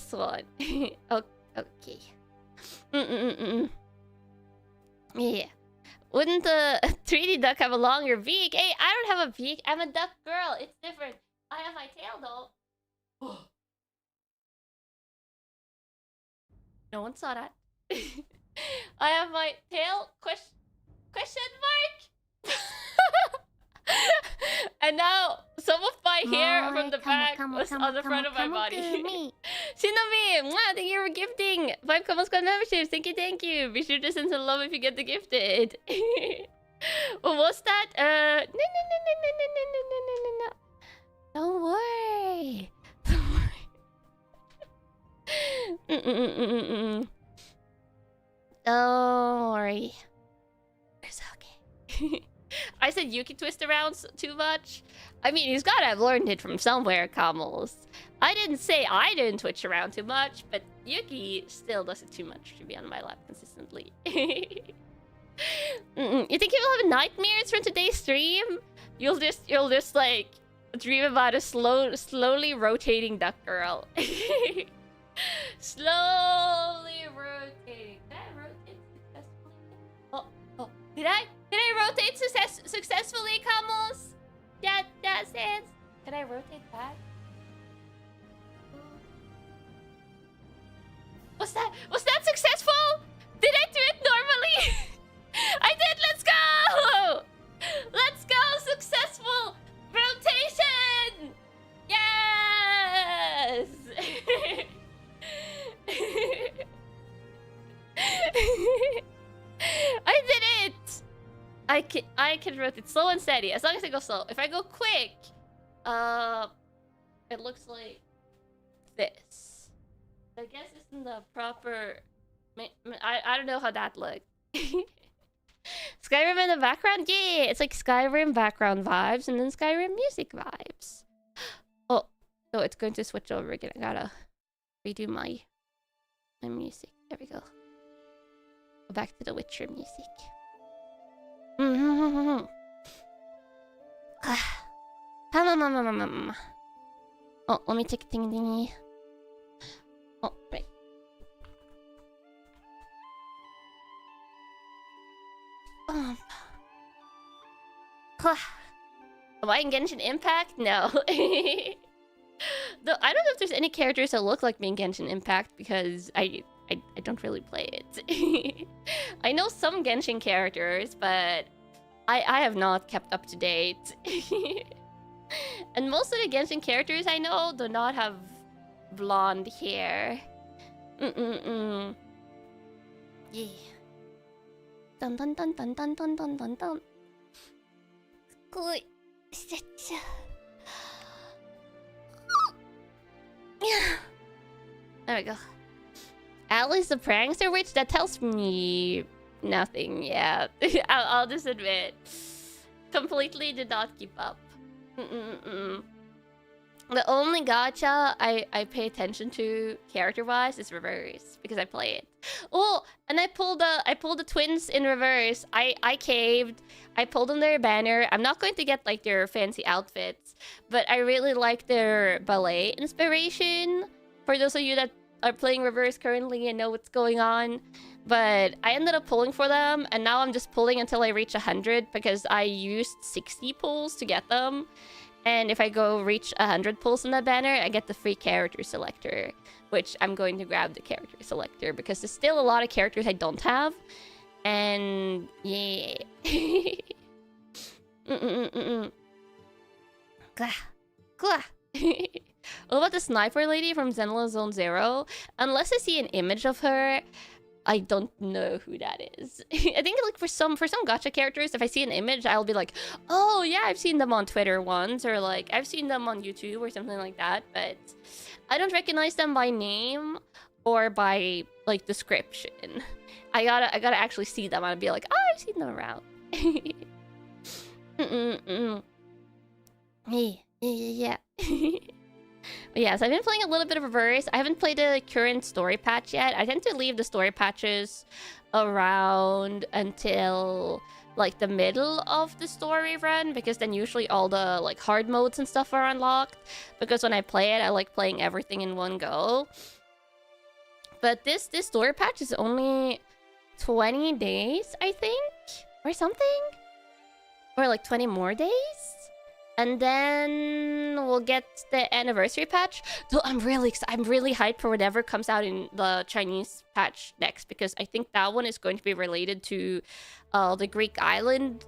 Yeah. Wouldn't the 3D duck have a longer beak? Hey, I don't have a beak. I'm a duck girl. It's different. I have my tail though. No one saw that. I have my tail. Question mark. And now some of my hair from the back was on the front of my body. Shinobi, mwah, thank you for gifting 5 Common Squad memberships. Thank you. Be sure to send some love if you get the gifted. What was that? No. Don't worry. Don't worry. It's okay. I said Yuki twist around too much. I mean, he's gotta have learned it from somewhere, Kamals. I didn't say I didn't twitch around too much, but Yuki still does it too much to be on my lap consistently. You think he will have nightmares from today's stream? You'll just like dream about a slowly rotating duck girl. Slowly rotating. Did I rotate successfully? Oh, did I rotate successfully, Kamals? That sense. Did I rotate back? Was that successful? Did I do it normally? I did. Let's go. Let's go. Successful rotation. Yes. I did it. I can rotate slow and steady as long as I go slow. If I go quick, it looks like this. I guess it's in the proper. I don't know how that looked. Skyrim in the background? Yeah, it's like Skyrim background vibes and then Skyrim music vibes. Oh, it's going to switch over again. I gotta redo my music. There we go. Go back to the Witcher music. Oh, let me take a thingy. Oh, right. Am I in Genshin Impact? No. Though I don't know if there's any characters that look like me in Genshin Impact because I don't really play it. I know some Genshin characters, but I have not kept up to date. And most of the Genshin characters I know do not have blonde hair. Yeah. Dun dun dun dun dun dun dun dun dun. Good. There we go. Alice the prankster witch? That tells me nothing. Yeah, I'll just admit, completely did not keep up. The only gacha I pay attention to character-wise is reverse because I play it. Oh, and I pulled the twins in reverse. I caved. I pulled them their banner. I'm not going to get like their fancy outfits, but I really like their ballet inspiration. For those of you that are playing reverse currently and know what's going on, but I ended up pulling for them, and now I'm just pulling until I reach 100 because I used 60 pulls to get them. And if I go reach 100 pulls in that banner, I get the free character selector, which I'm going to grab the character selector because there's still a lot of characters I don't have. And yeah. What about the sniper lady from Zenless Zone Zero? Unless I see an image of her, I don't know who that is. I think like for some gacha characters, if I see an image, I'll be like, oh yeah, I've seen them on Twitter once, or like I've seen them on YouTube or something like that. But I don't recognize them by name or by like description. I gotta actually see them. I'd be like, oh, I've seen them around. Yeah. But yeah, so I've been playing a little bit of reverse. I haven't played the current story patch yet. I tend to leave the story patches around until like the middle of the story run, because then usually all the like hard modes and stuff are unlocked. Because when I play it, I like playing everything in one go. But this story patch is only 20 days, I think, or something, or like 20 more days. And then we'll get the anniversary patch. Though I'm really hyped for whatever comes out in the Chinese patch next, because I think that one is going to be related to the Greek island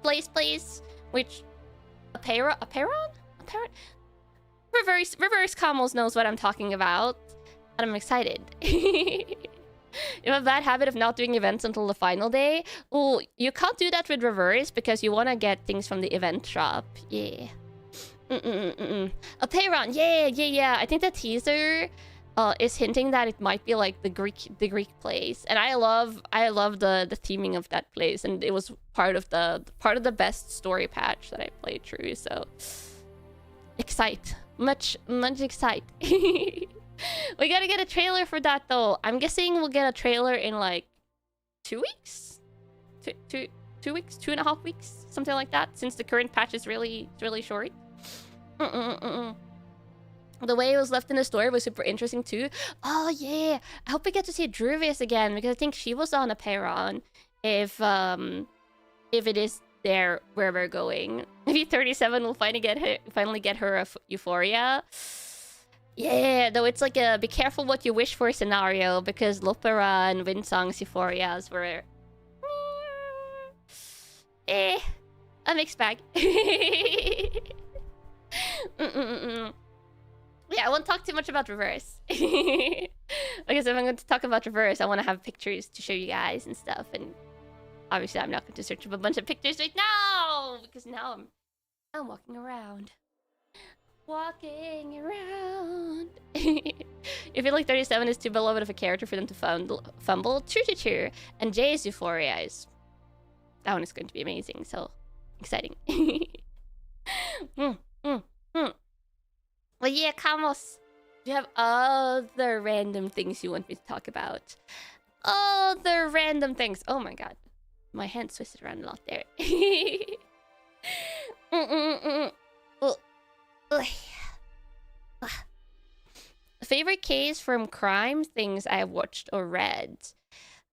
place, which Aperon? Reverse Kamos knows what I'm talking about, and I'm excited. You have a bad habit of not doing events until the final day. Oh, you can't do that with reverse because you want to get things from the event shop. Yeah. Aperon. Yeah. I think the teaser is hinting that it might be like the Greek place, and I love the theming of that place, and it was part of the best story patch that I played through. So much excite. We gotta get a trailer for that though. I'm guessing we'll get a trailer in like 2 weeks, 2 weeks, 2.5 weeks, something like that. Since the current patch is really short. The way it was left in the story was super interesting too. Oh yeah, I hope we get to see Druvius again, because I think she was on a Aperon. If it is there where we're going, maybe 37 will finally get her a Euphoria. Yeah, though it's like a be careful what you wish for scenario, because Lopera and Winsong's Euphorias were a mixed bag. Yeah, I won't talk too much about reverse. Because if I'm going to talk about reverse, I want to have pictures to show you guys and stuff, and obviously I'm not going to search up a bunch of pictures right now, because now I'm walking around. You feel like 37 is too beloved of a character for them to fumble? True. And Jay's Euphoria is... that one is going to be amazing, so exciting. But yeah, Kamos, do you have other random things you want me to talk about? Other random things. Oh my god. My hand twisted around a lot there. Ugh. Ugh. Favorite case from crime things I have watched or read.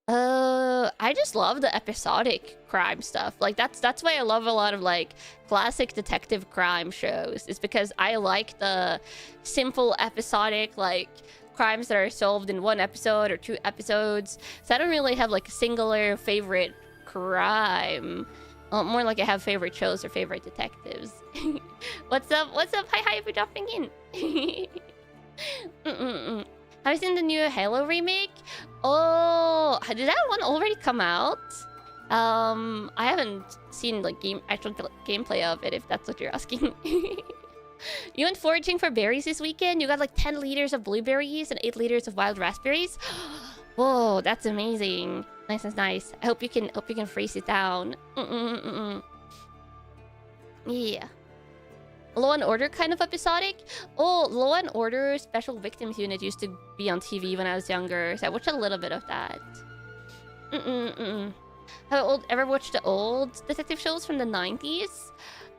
I just love the episodic crime stuff. Like that's why I love a lot of like classic detective crime shows. It's because I like the simple episodic like crimes that are solved in one episode or two episodes. So I don't really have like a singular favorite crime. More like I have favorite shows or favorite detectives. What's up? What's up? Hi for dropping in. Have you seen the new Halo remake? Oh, did that one already come out? I haven't seen like actual gameplay of it, if that's what you're asking. You went foraging for berries this weekend? You got like 10 liters of blueberries and 8 liters of wild raspberries? Whoa, that's amazing. Nice. I hope you can freeze it down. Yeah. Law and Order kind of episodic? Oh, Law and Order Special Victims Unit used to be on TV when I was younger, so I watched a little bit of that. Have ever watched the old detective shows from the 90s?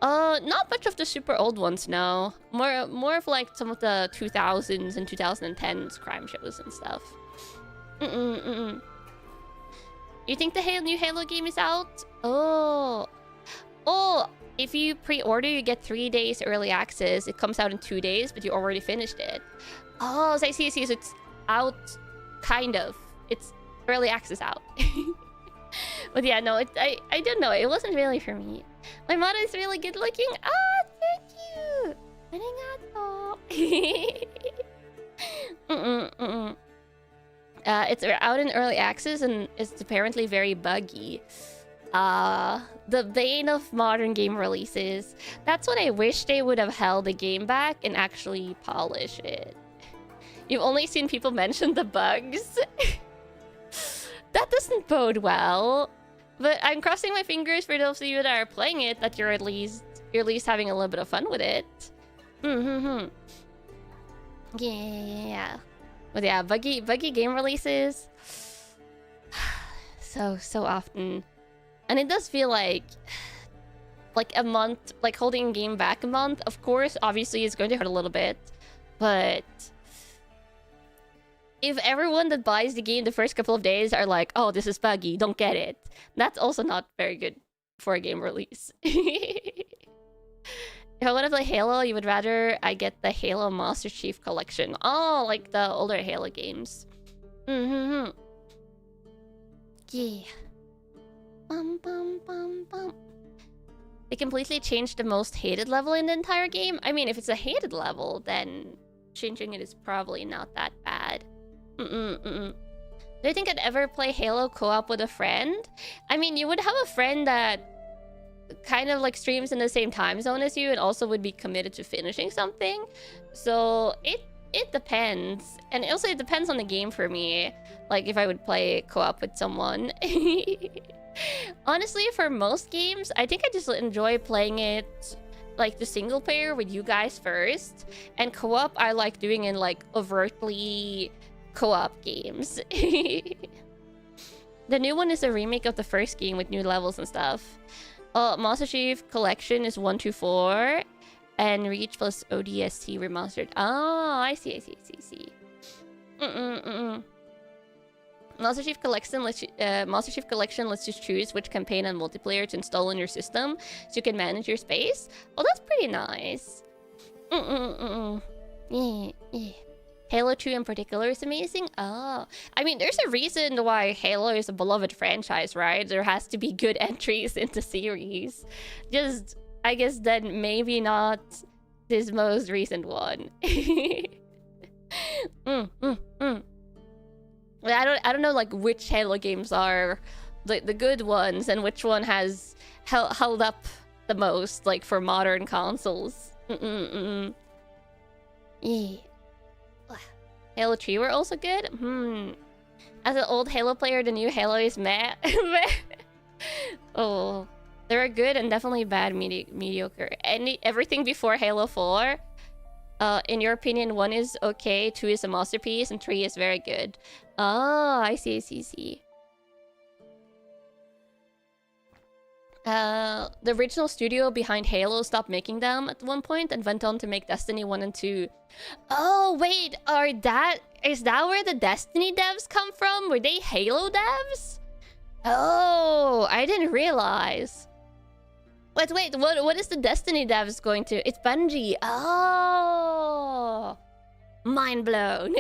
Not much of the super old ones, no. More of like some of the 2000s and 2010s crime shows and stuff. You think the new Halo game is out? Oh, if you pre-order, you get 3 days early access. It comes out in 2 days, but you already finished it. Oh, so I see. So it's out, kind of. It's early access out. But yeah, no, I don't know. It wasn't really for me. My motto is really good looking. Ah, thank you. It's out in early access and it's apparently very buggy. The bane of modern game releases. That's what I wish they would have held the game back and actually polish it. You've only seen people mention the bugs. That doesn't bode well. But I'm crossing my fingers for those of you that are playing it that you're at least having a little bit of fun with it. Yeah. But yeah, buggy game releases. So often. And it does feel like a month, like holding a game back a month. Of course, obviously it's going to hurt a little bit. But if everyone that buys the game the first couple of days are like, oh, this is buggy, don't get it. That's also not very good for a game release. If I want to play Halo, you would rather I get the Halo Master Chief Collection. Oh, like the older Halo games. Yeah. They completely changed the most hated level in the entire game. I mean, if it's a hated level, then changing it is probably not that bad. Do you think I'd ever play Halo co-op with a friend? I mean, you would have a friend that kind of like streams in the same time zone as you and also would be committed to finishing something. So it depends. And also it depends on the game for me. Like if I would play co-op with someone. Honestly, for most games, I think I just enjoy playing it like the single player with you guys first. And co-op I like doing in like overtly co-op games. The new one is a remake of the first game with new levels and stuff. Master Chief Collection is 1 to 4 and Reach plus ODST remastered. Oh, I see. Master Chief Collection lets you choose which campaign and multiplayer to install on your system, so you can manage your space. Oh, that's pretty nice. Yeah. Halo 2 in particular is amazing. Oh, I mean, there's a reason why Halo is a beloved franchise, right? There has to be good entries in the series. Just, I guess then maybe not this most recent one. I don't know like which Halo games are the good ones and which one has held up the most like for modern consoles. Yeah. Halo 3 were also good. As an old Halo player, the new Halo is meh. Oh, there are good and definitely bad, mediocre. Everything before Halo 4. In your opinion, 1 is okay, 2 is a masterpiece, and 3 is very good. Oh, I see. The original studio behind Halo stopped making them at one point and went on to make Destiny 1 and 2. Oh, wait, is that where the Destiny devs come from? Were they Halo devs? Oh, I didn't realize. Wait, what is the Destiny devs going to? It's Bungie. Oh, mind blown.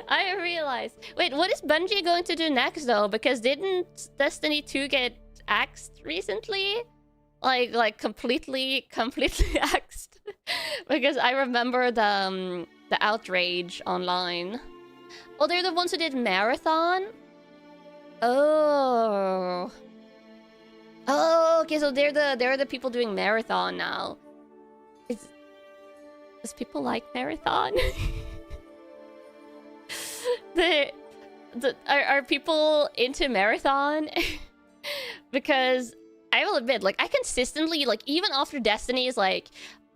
I realized. Wait, what is Bungie going to do next though? Because didn't Destiny 2 get axed recently? Like completely axed? Because I remember the outrage online. Oh, they're the ones who did Marathon? Oh. Oh, okay, so they're the people doing Marathon now. Does people like Marathon? Are people into Marathon? Because I will admit, like, I consistently, like, even after Destiny's like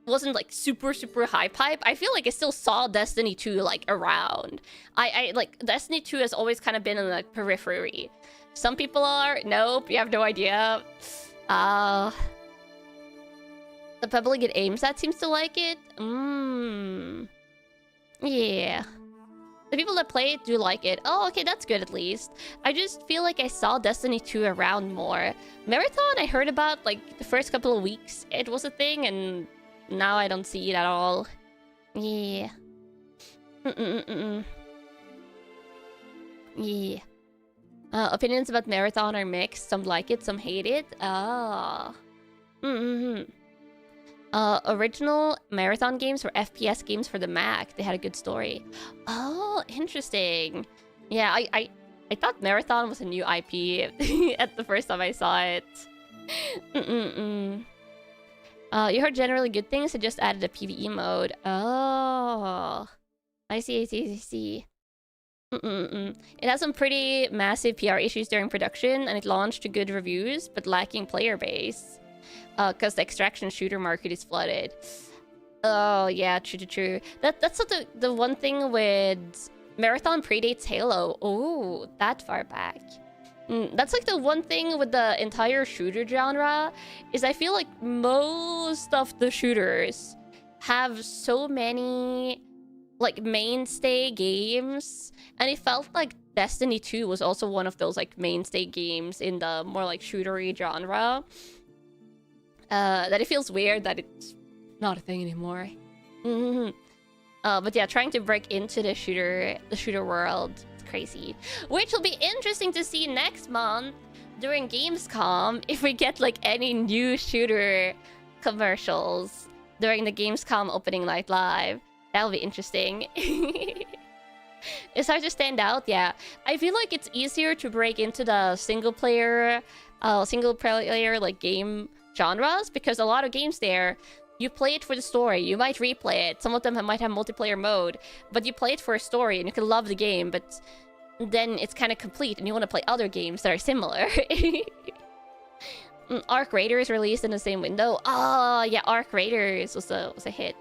wasn't like super hype, I feel like I still saw Destiny 2 like around. I like Destiny 2 has always kind of been in the periphery. Some people are, nope, you have no idea. The public it aims at seems to like it. Yeah. The people that play it do like it. Oh, okay, that's good at least. I just feel like I saw Destiny 2 around more. Marathon, I heard about like the first couple of weeks it was a thing, and now I don't see it at all. Yeah. Yeah. Opinions about Marathon are mixed. Some like it, some hate it. Original Marathon games were FPS games for the Mac. They had a good story. Oh, interesting. Yeah, I thought Marathon was a new IP at the first time I saw it. You heard generally good things. They just added a PvE mode. Oh, I see. It has some pretty massive PR issues during production, and it launched to good reviews, but lacking player base. Because the extraction shooter market is flooded. Oh, yeah, true. That's the one thing with Marathon predates Halo. Oh, that far back. That's like the one thing with the entire shooter genre, is I feel like most of the shooters have so many like mainstay games, and it felt like Destiny 2 was also one of those like mainstay games in the more like shootery genre. That it feels weird that it's not a thing anymore. But yeah, trying to break into the shooter world, it's crazy. Which will be interesting to see next month during Gamescom, if we get like any new shooter commercials during the Gamescom opening night live. That'll be interesting. It's hard to stand out, yeah. I feel like it's easier to break into the single player like game genres, because a lot of games there, you play it for the story, you might replay it, some of them might have multiplayer mode, but you play it for a story and you can love the game, but then it's kind of complete and you want to play other games that are similar. Arc Raiders released in the same window. Oh yeah, Arc Raiders was a hit.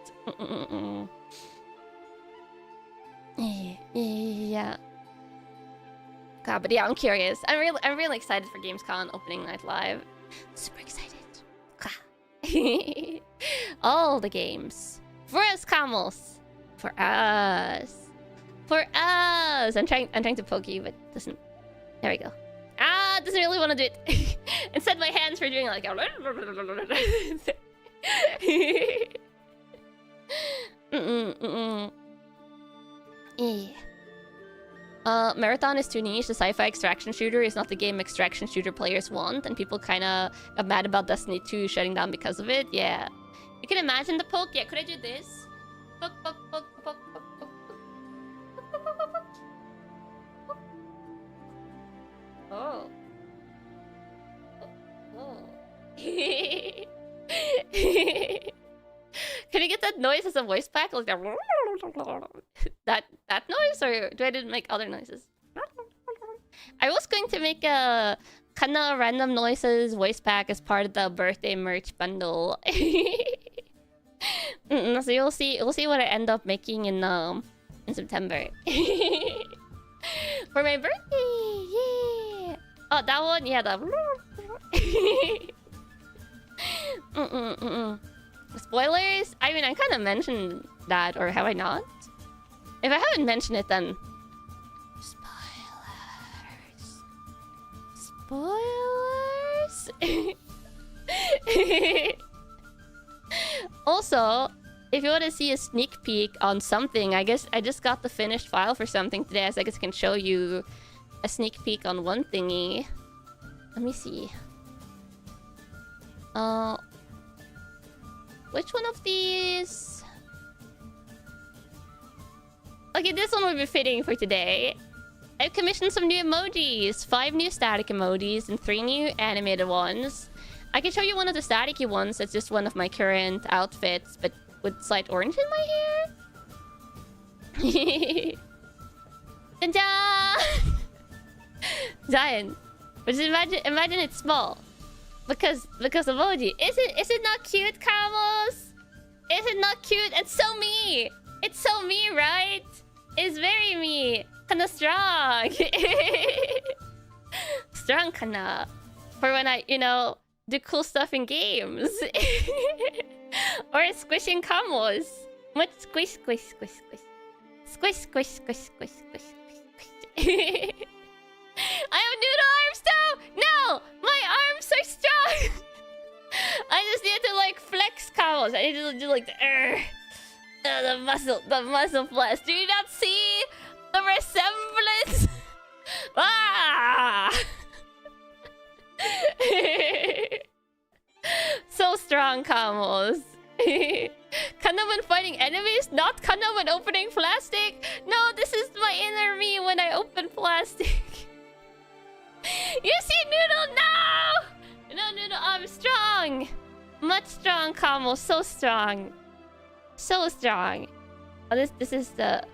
Yeah. God, but yeah, I'm curious. I'm really excited for Gamescom opening night live. Super excited. All the games. For us, Camels. For us. For us. I'm trying to poke you, but it doesn't. There we go. It doesn't really want to do it. Instead, my hands were doing like Marathon is too niche. The sci-fi extraction shooter is not the game extraction shooter players want, and people kind of got mad about Destiny 2 shutting down because of it. Yeah. You can imagine the poke. Yeah, could I do this? Poke, poke, poke, poke, poke, poke, poke, poke, poke, poke. Oh. Oh. Can you get that noise as a voice pack? Like that noise, or do I didn't make other noises? I was going to make a Kanna random noises voice pack as part of the birthday merch bundle. So we'll see what I end up making in September. For my birthday, yeah. Oh, that one, yeah, the Spoilers? I mean, I kind of mentioned that, or have I not? If I haven't mentioned it, then... Spoilers? Also, if you want to see a sneak peek on something, I guess I just got the finished file for something today, so I guess I can show you a sneak peek on one thingy. Let me see. Which one of these? Okay, this one would be fitting for today. I've commissioned some new emojis. 5 new static emojis and 3 new animated ones. I can show you one of the staticky ones. That's just one of my current outfits, but with slight orange in my hair. Ta-da! Giant. But just imagine it's small. Because emoji. Is it not cute, Carlos? Is it not cute? It's so me! It's so me, right? It's very me. Kinda strong. Strong kinda. For when I, you know, do cool stuff in games. Or squishing combos. Much squish, squish, squish, squish. Squish, squish, squish, squish, squish, squish. I have noodle arms though! No! My arms are strong! I just need to like flex combos. I need to do like the muscle flex. Do you not see the resemblance? Ah! So strong combos. Kanna when fighting enemies, not Kanna when opening plastic. No, this is my inner me when I open plastic. You see Noodle now? No, Noodle, I'm strong. Much strong combo, so strong. So strong. Oh, this is the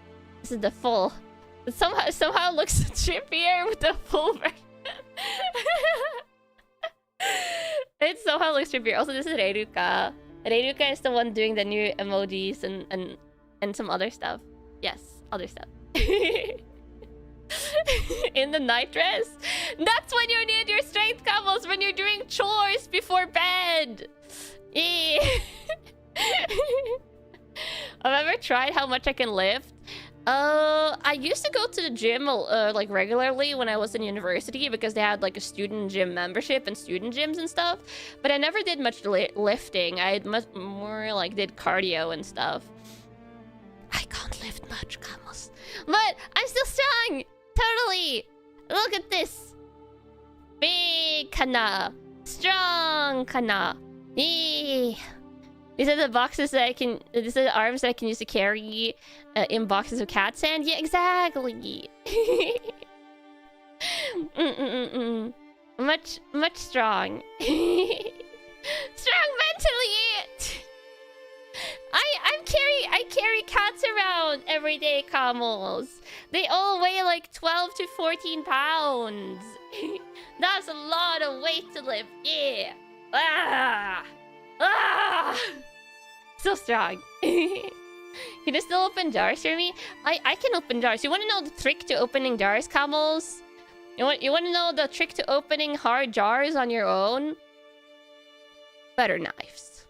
full. It somehow looks trippier with the full version. It somehow looks trippier. Also, this is Aerunia. Aerunia is the one doing the new emojis and some other stuff. Yes, other stuff. In the night dress? That's when you need your strength combos, when you're doing chores before bed. I've ever tried how much I can lift. I used to go to the gym like regularly when I was in university because they had like a student gym membership and student gyms and stuff. But I never did much lifting. I much more like did cardio and stuff. I can't lift much, Camus. But I'm still strong! Totally! Look at this! Big Kanna! Strong Kanna! These are the boxes that I can... These are the arms that I can use to carry in boxes of cat sand. Yeah, exactly! Much strong. Strong mentally! I carry cats around every day, Camels. They all weigh like 12 to 14 pounds. That's a lot of weight to lift. Yeah. Ah. Ah. So strong. Can you still open jars for me? I can open jars. You want to know the trick to opening jars, Camels? You want to know the trick to opening hard jars on your own? Better knives.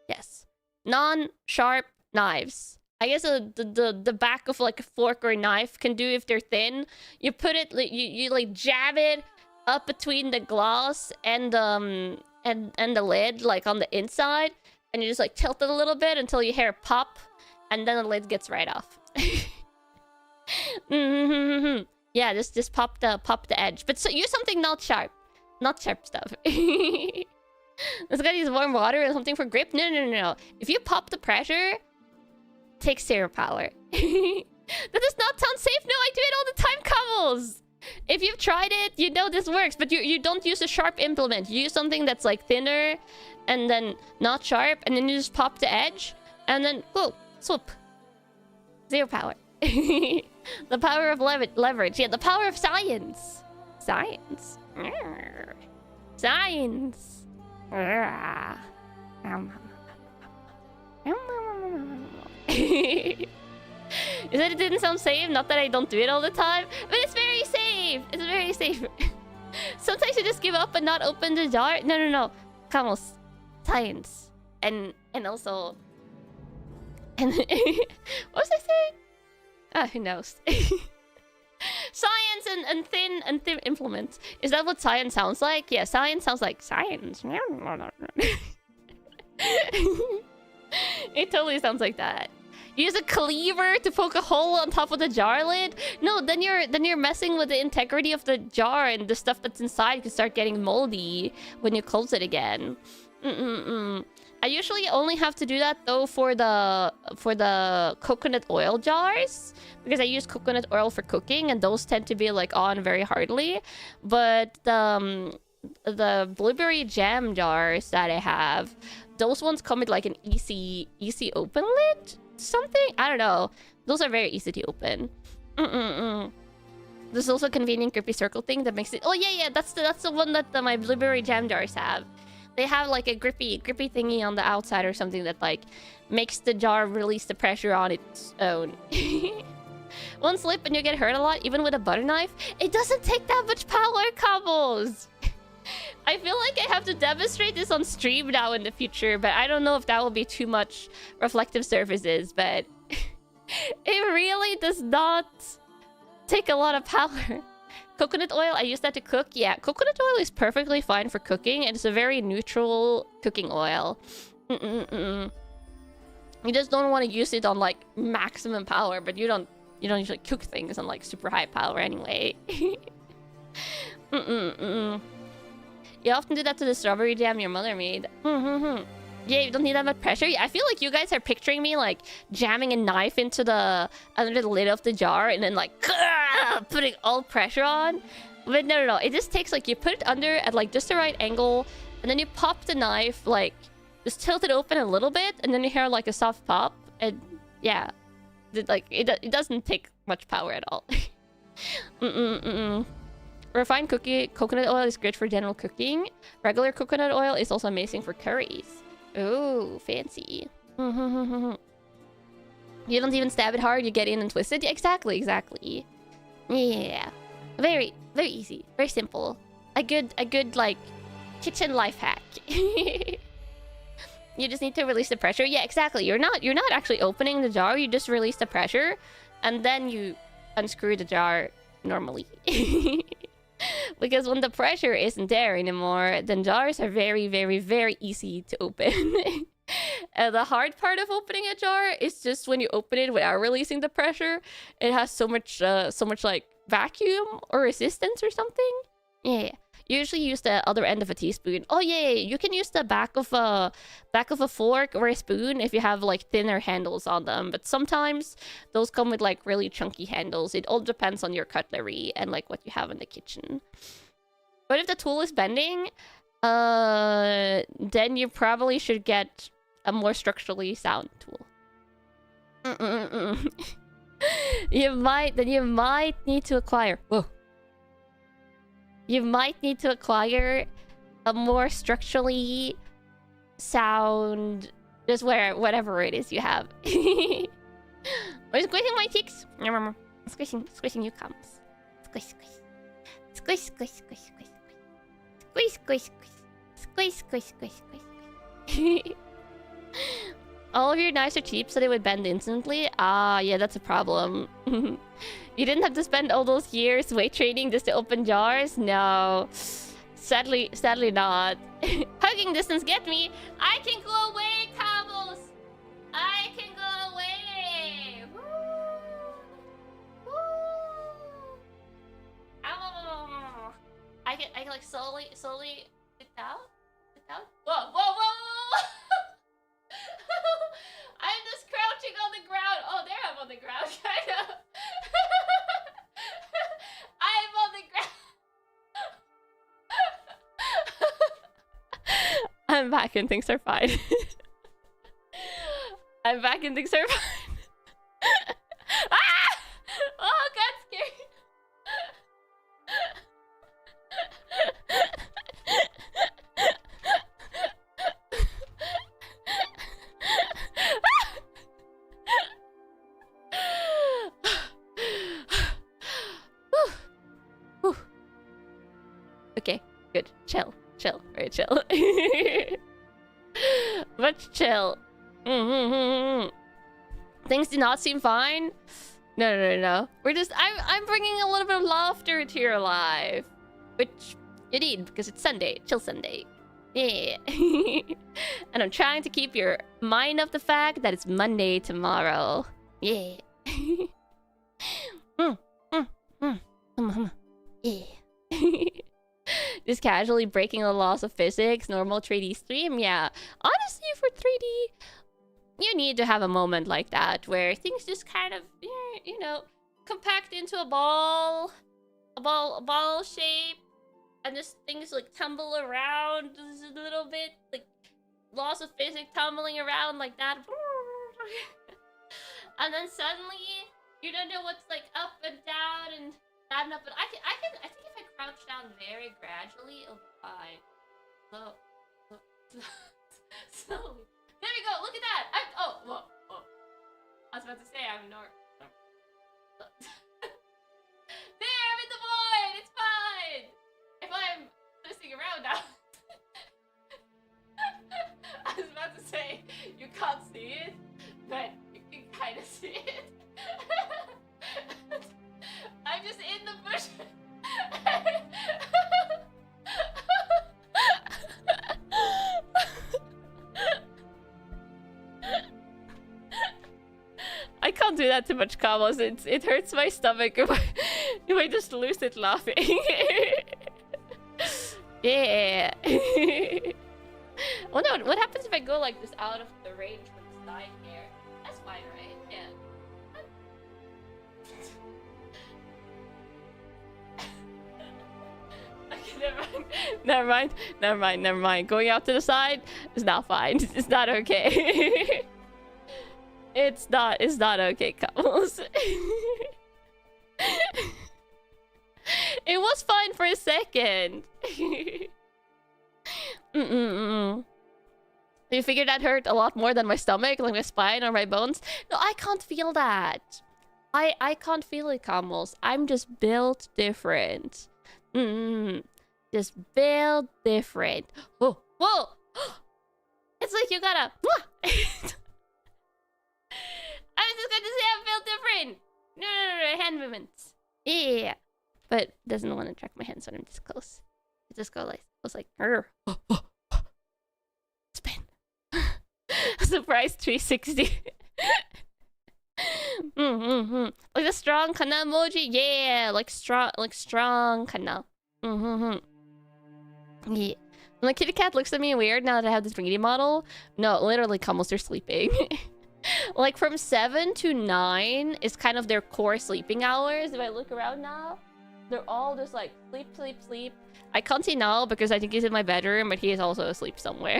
Yes. Non-sharp knives. I guess the back of like a fork or a knife can do if they're thin. You put it, you like jab it up between the glass and the lid, like on the inside, and you just like tilt it a little bit until you hear a pop, and then the lid gets right off. Yeah, just pop the edge, but so use something not sharp stuff. Let's go use warm water and something for grip. No. If you pop the pressure, take 0 power. That does not sound safe. No, I do it all the time, Camels. If you've tried it, you know this works. But you don't use a sharp implement. You use something that's like thinner and then not sharp, and then you just pop the edge, and then whoa, swoop. 0 power. The power of leverage. Yeah, the power of science. Science. Science. You said it didn't sound safe, not that I don't do it all the time, but it's very safe. It's very safe. Sometimes you just give up and not open the jar. No. Camus. Science. And also... And what was I saying? Ah, who knows? Science and thin implements. Is that what science sounds like? Yeah, science sounds like science. It totally sounds like that. Use a cleaver to poke a hole on top of the jar lid? No, then you're messing with the integrity of the jar, and the stuff that's inside can start getting moldy when you close it again. I usually only have to do that though for the coconut oil jars, because I use coconut oil for cooking, and those tend to be like on very hardly. But the blueberry jam jars that I have, those ones come with like an easy open lid something. I don't know. Those are very easy to open. There's also a convenient grippy circle thing that makes it. Oh yeah, that's the one that my blueberry jam jars have. They have like a grippy thingy on the outside or something that like makes the jar release the pressure on its own. One slip and you get hurt a lot, even with a butter knife. It doesn't take that much power, combos. I feel like I have to demonstrate this on stream now in the future, but I don't know if that will be too much reflective surfaces, but it really does not take a lot of power. Coconut oil, I use that to cook. Yeah, coconut oil is perfectly fine for cooking, and it's a very neutral cooking oil. You just don't want to use it on like maximum power, but you don't usually cook things on like super high power anyway. You often do that to the strawberry jam your mother made. Yeah, you don't need that much pressure. Yeah, I feel like you guys are picturing me like jamming a knife into under the lid of the jar and then like putting all pressure on. But no. It just takes like you put it under at like just the right angle, and then you pop the knife, like just tilt it open a little bit, and then you hear like a soft pop. And yeah, it doesn't take much power at all. Refined coconut oil is great for general cooking. Regular coconut oil is also amazing for curries. Oh, fancy. You don't even stab it hard, you get in and twist it. Yeah, exactly. Yeah. Very easy. Very simple. A good like kitchen life hack. You just need to release the pressure. Yeah, exactly. You're not actually opening the jar, you just release the pressure and then you unscrew the jar normally. Because when the pressure isn't there anymore, then jars are very easy to open. The hard part of opening a jar is just when you open it without releasing the pressure. It has so much like vacuum or resistance or something. Yeah. Usually use the other end of a teaspoon. Oh yeah, you can use the back of a fork or a spoon if you have like thinner handles on them. But sometimes those come with like really chunky handles. It all depends on your cutlery and like what you have in the kitchen. But if the tool is bending, then you probably should get a more structurally sound tool. You might need to acquire. Whoa. You might need to acquire a more structurally sound, just whatever it is you have. We're squishing my cheeks. Squishing you comes. Squish. Squish. Squish. All of your knives are cheap, so they would bend instantly. Ah, yeah, that's a problem. You didn't have to spend all those years weight training just to open jars? No. Sadly not. Hugging distance, get me! I can go away, Cabos! I can go away! Woo! Woo! Ow! I can like slowly sit down? Whoa! I'm just crouching on the ground. Oh, there I'm on the ground, kind of. I'm on the ground. I'm back and things are fine. I'm back and things are fine. Ah! Oh, got scared. Okay. Good. Chill. Chill. Very chill. But chill. Things do not seem fine. No. We're just... I'm bringing a little bit of laughter to your life. Which you need, because it's Sunday. Chill Sunday. Yeah. And I'm trying to keep your mind off the fact that it's Monday tomorrow. Yeah. Yeah. Just casually breaking the laws of physics, normal 3D stream. Yeah. Honestly, for 3D, you need to have a moment like that where things just kind of, you know, compact into a ball shape, and just things like tumble around just a little bit, like laws of physics tumbling around like that. And then suddenly you don't know what's like up and down and that and up. But I think if I crouch down very gradually, it'll be fine. Slowly. There we go. Look at that. Whoa. I was about to say I'm not. There, I'm in the void. It's fine. If I'm twisting around now. I was about to say you can't see it, but you can kind of see it. I'm just in the bush. I can't do that too much, Carlos. It hurts my stomach if I just lose it laughing. Yeah. Well, no. What happens if I go like this out of the range from the side here? That's fine, right? Yeah. Okay, never mind. Going out to the side is not fine. It's not okay. It's not okay, Carlos. It was fine for a second. You figured that hurt a lot more than my stomach, like my spine or my bones? No, I can't feel that. I can't feel it, Carlos. I'm just built different. Just built different. Whoa. It's like you gotta... I was just going to say I'm built different. No, hand movements. Yeah. But doesn't want to track my hands when I'm this close. It just go like... I was like... Spin. Surprise 360. Like the strong Kanna emoji. Yeah. Like strong Kanna. Yeah. When the kitty cat looks at me weird now that I have this 3D model. No, literally, almost they're sleeping. Like from 7 to 9 is kind of their core sleeping hours. If I look around now, they're all just like sleep. I can't see now because I think he's in my bedroom, but he is also asleep somewhere.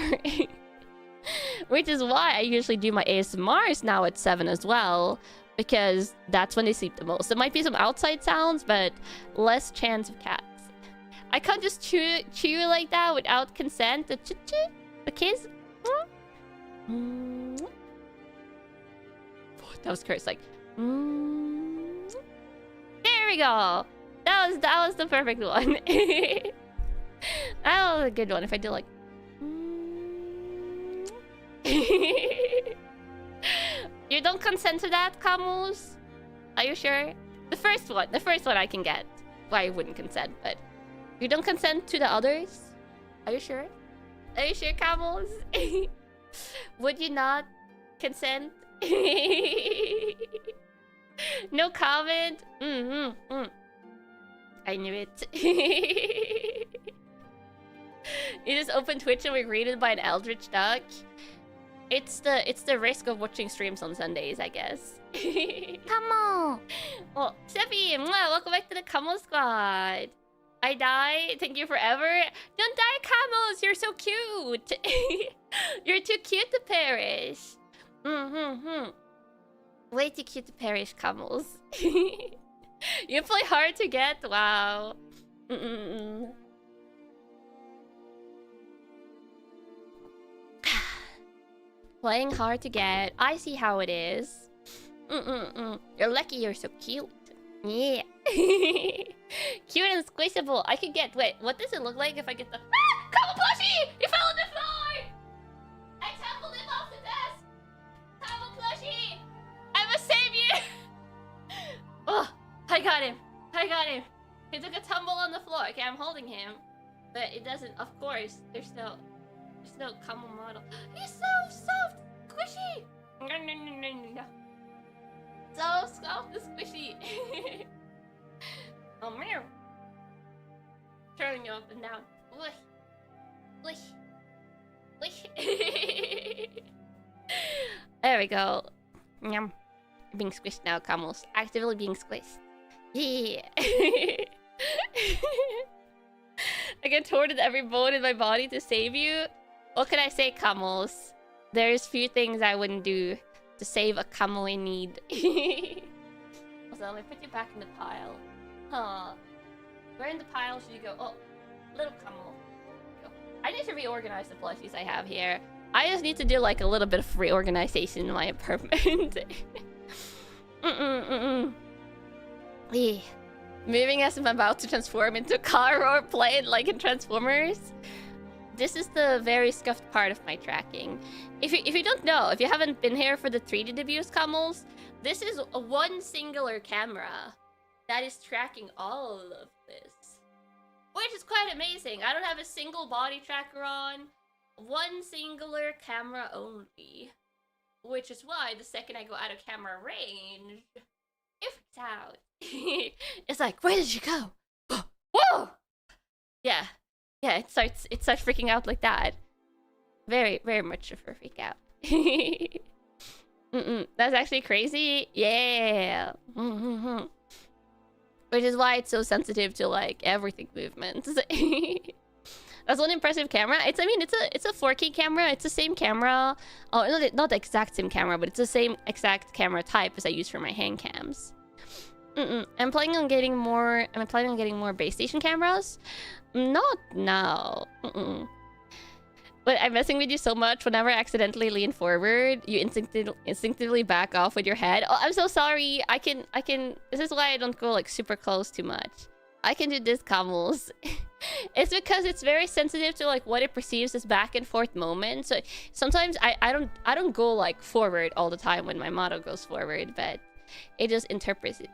Which is why I usually do my ASMRs now at 7 as well, because that's when they sleep the most. There might be some outside sounds, but less chance of cats. I can't just chew like that without consent. The kiss. That was cursed. Like, there we go. That was the perfect one. That was a good one. If I did like, you don't consent to that, Camus? Are you sure? The first one I can get. Well, I wouldn't consent, but you don't consent to the others? Are you sure? Are you sure, Camus? Would you not consent? No comment. I knew it. You just open Twitch and we're greeted by an eldritch duck. It's the risk of watching streams on Sundays, I guess. Come on. Oh, Steffi, welcome back to the Camo Squad. I die. Thank you forever. Don't die, Camos. You're so cute. You're too cute to perish. Way too cute to perish, Camels. You play hard to get? Wow. Playing hard to get. I see how it is. You're lucky you're so cute. Yeah. Cute and squishable. I could get... Wait, what does it look like if I get the... Ah! Come plushie! He fell on the floor! I tumbled him off the desk! Come plushie! I must save you! Oh, I got him. I got him. He took a tumble on the floor. Okay, I'm holding him. But it doesn't... Of course, there's no Kamo model. He's so soft! Squishy! No. So soft and squishy. Oh, meow. Turning you up and down. Wish. Wish. Wish. There we go. Yum. Being squished now, Camels. Actively being squished. Yeah. I contorted every bone in my body to save you. What can I say, Camels? There's few things I wouldn't do to save a camel in need. Also, let me put you back in the pile. Huh. Where in the pile should you go? Oh, little camel. I need to reorganize the plushies I have here. I just need to do like a little bit of reorganization in my apartment. Yeah. Moving as I'm about to transform into a car or plane like in Transformers. This is the very scuffed part of my tracking. If you don't know, if you haven't been here for the 3D debuts, Camels, this is a one singular camera that is tracking all of this. Which is quite amazing. I don't have a single body tracker on. One singular camera only. Which is why the second I go out of camera range, it freaks out. It's like, where did you go? Whoa! Yeah. Yeah, it starts freaking out like that. Very, very much of a freak out. That's actually crazy. Yeah. Which is why it's so sensitive to like everything movements. That's one impressive camera. It's a 4K camera. It's the same camera. Oh, not the exact same camera, but it's the same exact camera type as I use for my hand cams. I'm planning on getting more base station cameras. Not now. But I'm messing with you so much. Whenever I accidentally lean forward, you instinctively back off with your head. Oh, I'm so sorry. I can. This is why I don't go like super close too much. I can do this, Camels. It's because it's very sensitive to like what it perceives as back and forth moments. So sometimes I don't go like forward all the time when my model goes forward, but it just interprets it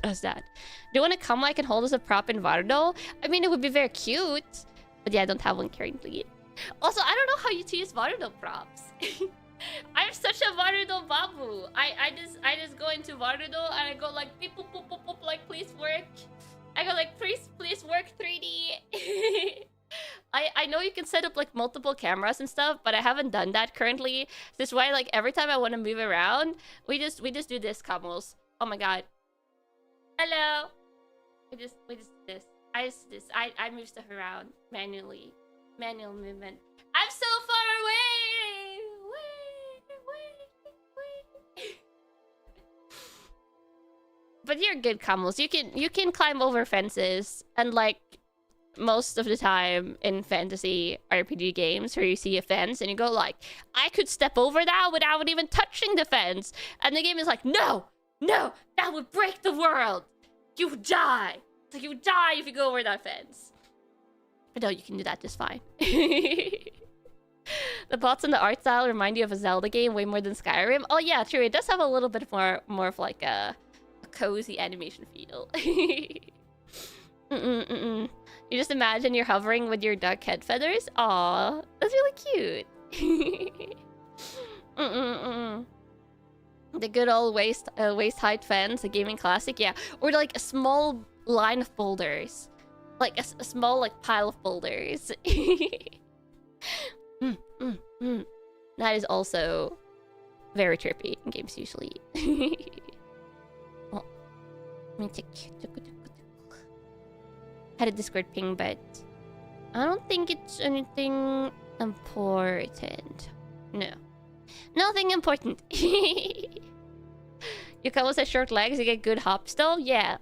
as that. Do you want to come I can hold as a prop in Vardo? I mean, it would be very cute. But yeah, I don't have one currently. Also, I don't know how you to use Vardo props. I'm such a Vardo babu. I just go into Vardo and I go like beep boop boop boop boop, like please work. I go like please work 3D. I know you can set up like multiple cameras and stuff, but I haven't done that currently. This is why like every time I want to move around, we just do this, Camels. Oh my god. Hello. We just do this. I move stuff around manually. Manual movement. I'm so far away. Wait. But you're good, Camels. You can climb over fences, and like most of the time in fantasy RPG games where you see a fence and you go like, I could step over that without even touching the fence, and the game is like, no, that would break the world. You die. It's like you die if you go over that fence. But no, you can do that just fine. The bots and the art style remind you of a Zelda game way more than Skyrim. Oh yeah, true. It does have a little bit more of like a cozy animation feel. You just imagine you're hovering with your duck head feathers. Aw, that's really cute. The good old waist height fence, a gaming classic, yeah. Or like a small line of boulders, like a small like pile of boulders. That is also very trippy in games usually. Oh, let me check. Had a Discord ping, but I don't think it's anything important. No. Nothing important. You come with short legs, you get good hop still? Yeah.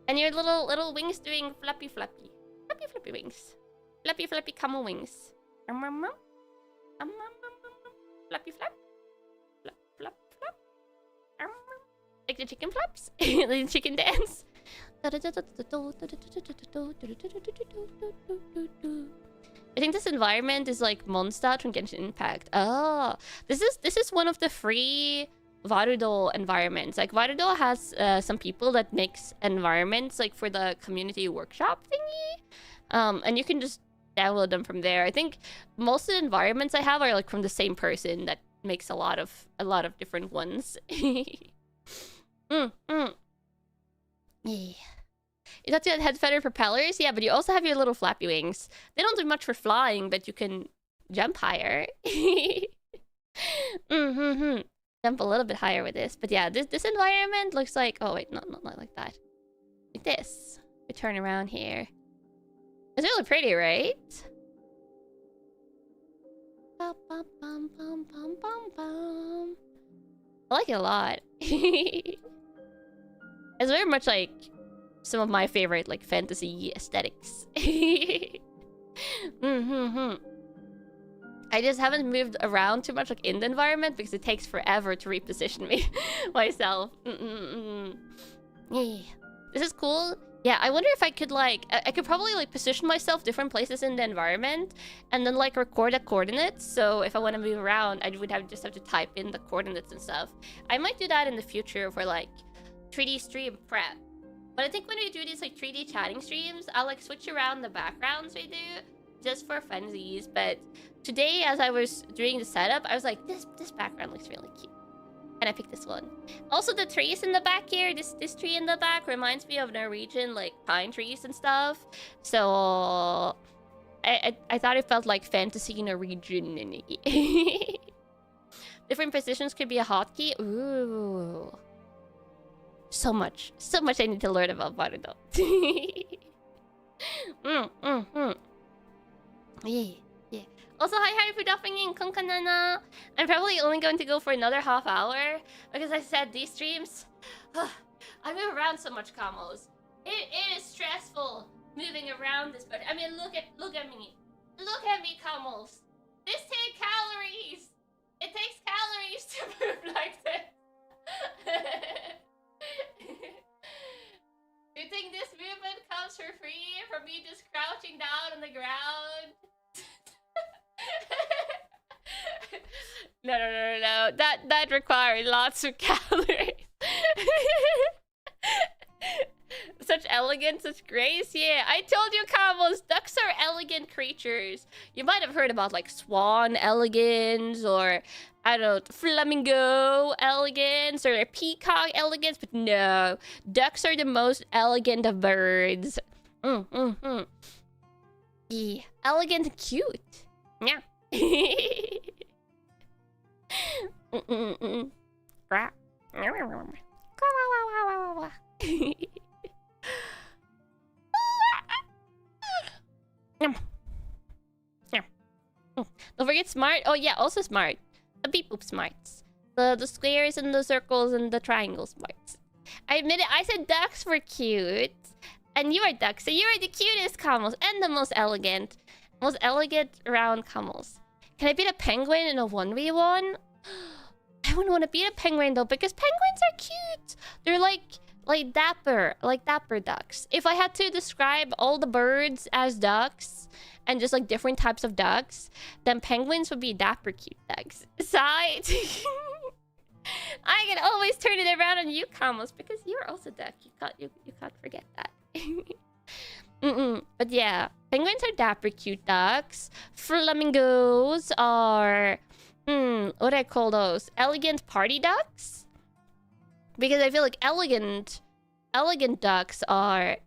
And your little wings doing flappy wings. Flappy camel wings. Flappy flap. Flap. like the chicken flaps? The chicken dance? I think this environment is like Mondstadt from Genshin Impact. Oh, this is one of the free Varudo environments. Like Varudo has some people that makes environments like for the community workshop thingy. And you can just download them from there. I think most of the environments I have are like from the same person that makes a lot of different ones. Yeah. You got to head feather propellers, yeah, but you also have your little flappy wings. They don't do much for flying, but you can jump higher. Jump a little bit higher with this, but yeah, this environment looks like. Oh wait, not like that. Like this. We turn around here. It's really pretty, right? I like it a lot. It's very much like some of my favorite like fantasy aesthetics. I just haven't moved around too much like in the environment because it takes forever to reposition me myself. Yeah. This is cool. Yeah, I wonder if I could like I could probably like position myself different places in the environment and then like record the coordinates. So if I want to move around, I would just have to type in the coordinates and stuff. I might do that in the future for like 3D stream prep. But I think when we do these like 3D chatting streams, I'll like switch around the backgrounds we do just for funsies. But today, as I was doing the setup, I was like, this background looks really cute. And I picked this one. Also, the trees in the back here, this tree in the back reminds me of Norwegian like pine trees and stuff. So I thought it felt like fantasy Norwegian. Different positions could be a hotkey. Ooh. So much I need to learn about Varudo. Yeah. Also, hi for duffing in Kanna. I'm probably only going to go for another half hour because I said these streams. I move around so much, Kamos. It is stressful moving around this, but I mean, look at me, Kamos. This takes calories. It takes calories to move like this. You think this movement comes for free from me just crouching down on the ground? No. That requires lots of calories. Such elegance, such grace. Yeah, I told you, Camos, ducks are elegant creatures. You might have heard about like swan elegance or I don't know, flamingo elegance or peacock elegance, but no, ducks are the most elegant of birds. Yeah, elegant and cute. Yeah. Don't forget smart. Oh yeah, also smart. The beep boop smarts. The squares and the circles and the triangle smarts. I admit it, I said ducks were cute. And you are ducks, so you are the cutest camels and the most elegant. Most elegant round camels. Can I beat a penguin in a 1v1? I wouldn't want to beat a penguin though, because penguins are cute. They're like dapper ducks. If I had to describe all the birds as ducks and just like different types of ducks, then penguins would be dapper cute ducks. Side. I can always turn it around on you, Kamos, because you're also duck. You can't forget that. But yeah, penguins are dapper cute ducks. Flamingos are what do I call those? Elegant party ducks? Because I feel like elegant ducks are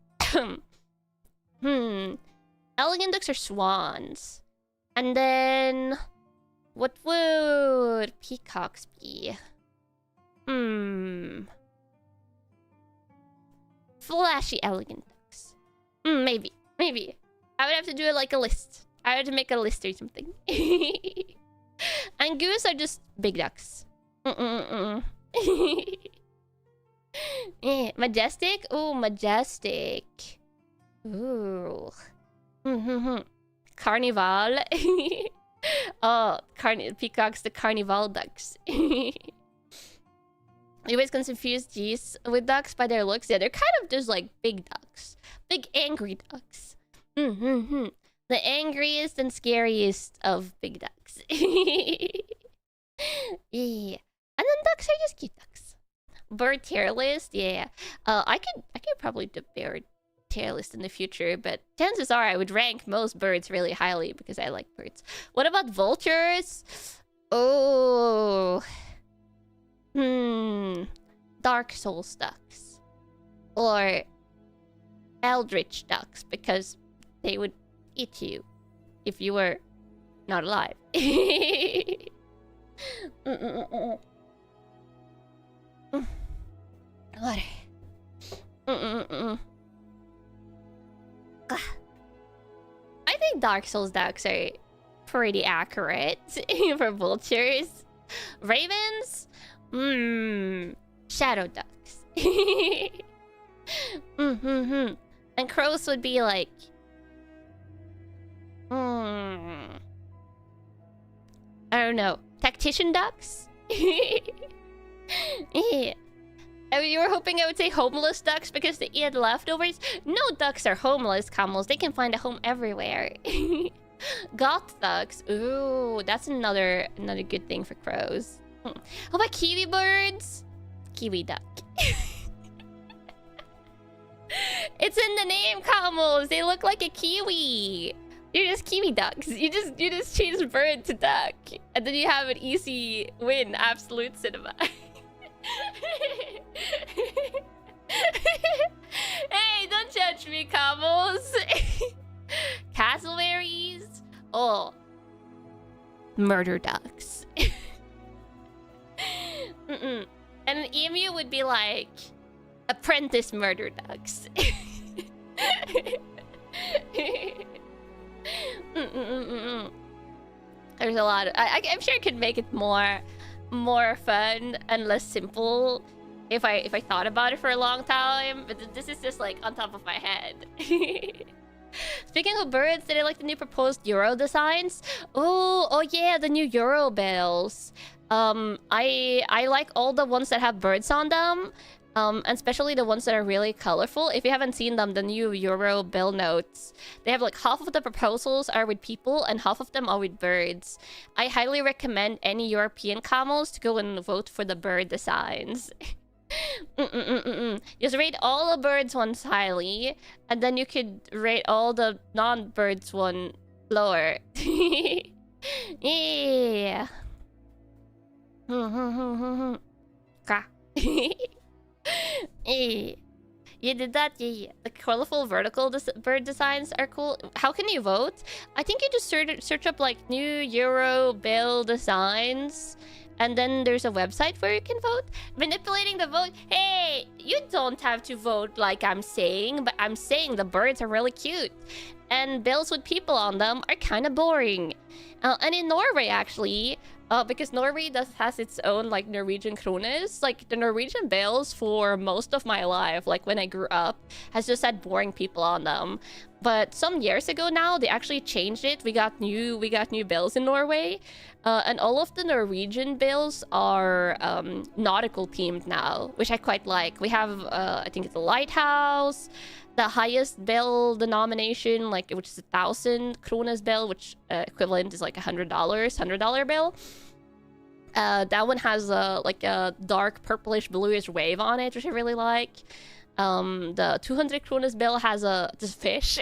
elegant ducks are swans. And then what would peacocks be? Flashy elegant ducks. Maybe. I would have to do it like a list. I would have to make a list or something. And goose are just big ducks. Majestic? Ooh, majestic. Ooh. Carnival. Oh, peacocks, the carnival ducks. You always confuse geese with ducks by their looks. Yeah, they're kind of just like big ducks. Big angry ducks. Mm-hmm. The angriest and scariest of big ducks. Yeah. And then ducks are just cute ducks. Bird tier list, yeah. I could probably do bird tier list in the future, but chances are I would rank most birds really highly because I like birds. What about vultures? Oh. Dark Souls ducks. Or Eldritch ducks, because they would eat you if you were not alive. Water. I think Dark Souls ducks are pretty accurate for vultures. Ravens? Shadow ducks. And crows would be like... I don't know. Tactician ducks? Yeah. I mean, you were hoping I would say homeless ducks because they eat leftovers? No ducks are homeless, camels. They can find a home everywhere. Goth ducks. Ooh, that's another good thing for crows. How about kiwi birds? Kiwi duck. It's in the name, camels. They look like a kiwi. You're just kiwi ducks. You just change bird to duck, and then you have an easy win, absolute cinema. Hey, don't judge me, camels. Cassowaries. Oh, murder ducks. And an emu would be like apprentice murder ducks. There's a lot of... I'm sure I could make it more fun and less simple if I thought about it for a long time, but this is just like on top of my head. Speaking of birds, did I like the new proposed Euro designs? Oh yeah, the new Euro bells. I like all the ones that have birds on them. And especially the ones that are really colorful. If you haven't seen them, the new Euro bell notes, they have like half of the proposals are with people and half of them are with birds. I highly recommend any European camels to go and vote for the bird designs. Just rate all the birds ones highly, and then you could rate all the non-birds one lower. Yeah. You did that? Yeah. The colorful vertical bird designs are cool. How can you vote? I think you just search up like new Euro bell designs, and then there's a website where you can vote. Manipulating the vote. Hey, you don't have to vote like I'm saying, but I'm saying the birds are really cute. And bells with people on them are kind of boring. And in Norway, actually, because Norway has its own like Norwegian krones, like the Norwegian bells for most of my life, like when I grew up, has just had boring people on them. But some years ago now, they actually changed it. We got new bells in Norway, and all of the Norwegian bells are nautical themed now, which I quite like. We have I think it's a lighthouse. The highest bell denomination, like, which is 1,000 kronas bell, which equivalent is like $100 bill. That one has like a dark purplish bluish wave on it, which I really like. The 200 kronas bill has this fish.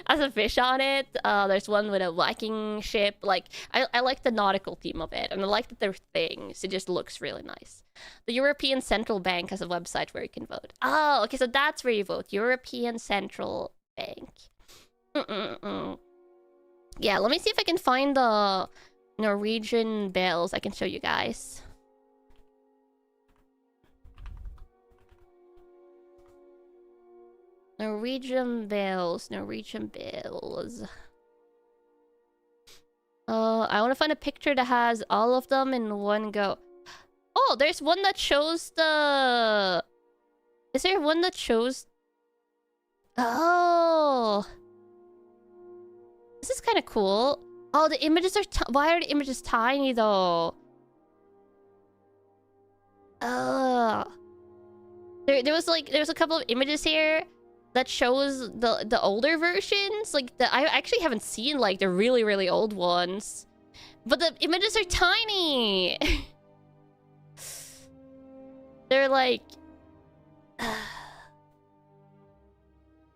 Has a fish on it. There's one with a Viking ship. Like, I like the nautical theme of it, and I like that they're things. It just looks really nice. The European Central Bank has a website where you can vote. Oh, okay, so that's where you vote. European Central Bank. Yeah, let me see if I can find the Norwegian bells I can show you guys. Norwegian bells. I want to find a picture that has all of them in one go. Oh, there's one that shows the... Is there one that shows... Oh. This is kind of cool. Oh, the images are... Why are the images tiny, though? There's a couple of images here that shows the older versions. Like I actually haven't seen like the really old ones, but the images are tiny. They're like,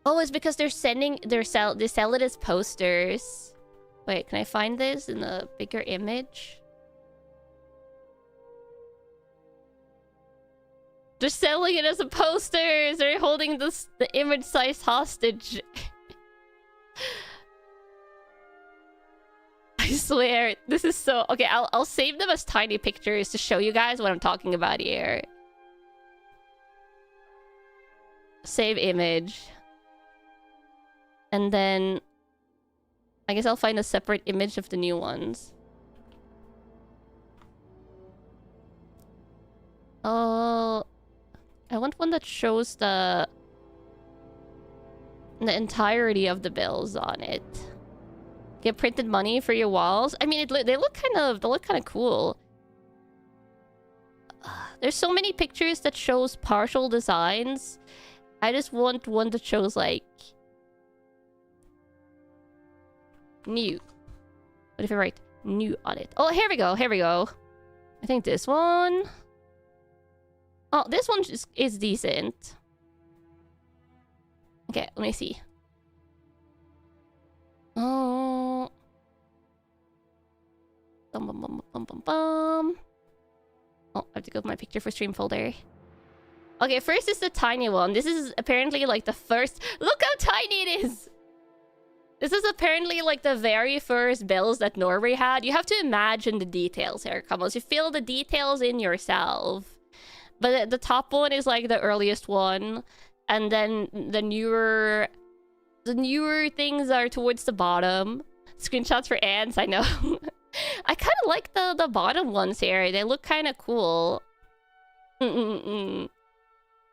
oh, it's because they sell it as posters. Wait, can I find this in a bigger image? They're selling it as a poster. They're holding the image size hostage. I swear, this is so... Okay, I'll save them as tiny pictures to show you guys what I'm talking about here. Save image. And then... I guess I'll find a separate image of the new ones. Oh... I want one that shows the entirety of the bills on it. Get printed money for your walls. I mean, they look kind of cool. There's so many pictures that shows partial designs. I just want one that shows like new. What if I write new on it? Oh, here we go. Here we go. I think this one. Oh, this one is decent. Okay, let me see. Oh. Bum, bum, bum, bum, bum, bum. Oh, I have to go to my picture for stream folder. Okay, first is the tiny one. This is apparently like the first... Look how tiny it is! This is apparently like the very first bills that Norway had. You have to imagine the details here, Kamos. You feel the details in yourself. But the top one is like the earliest one, and then the newer things are towards the bottom. Screenshots for ants, I know. I kind of like the bottom ones here. They look kind of cool. And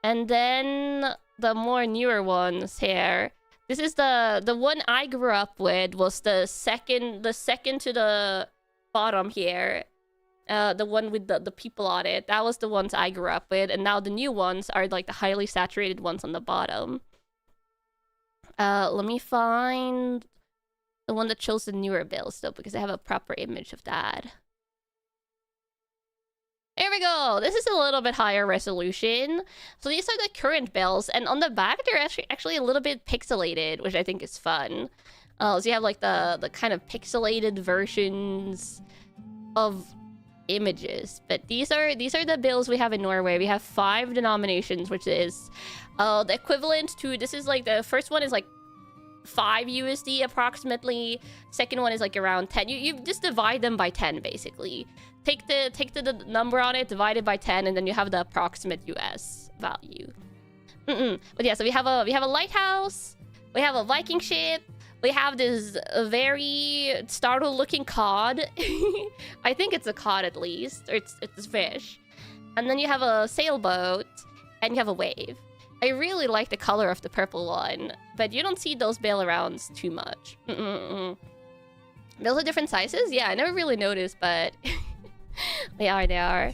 then the more newer ones here. This is the one I grew up with. Was the second to the bottom here. The one with the people on it. That was the ones I grew up with. And now the new ones are like the highly saturated ones on the bottom. Let me find the one that shows the newer bills though, because I have a proper image of that. There we go. This is a little bit higher resolution. So these are the current bills. And on the back, they're actually a little bit pixelated, which I think is fun. So you have like the kind of pixelated versions of images, but these are the bills we have in Norway. We have 5 denominations, which is the equivalent to, this is like the first one is like 5 USD approximately. Second one is like around 10. You just divide them by 10 basically. Take the number on it, divide it by 10, and then you have the approximate US value. But yeah, so we have a lighthouse, we have a Viking ship. We have this very startled-looking cod. I think it's a cod at least, or it's a fish. And then you have a sailboat, and you have a wave. I really like the color of the purple one, but you don't see those bail-arounds too much. Those are different sizes? Yeah, I never really noticed, but they are.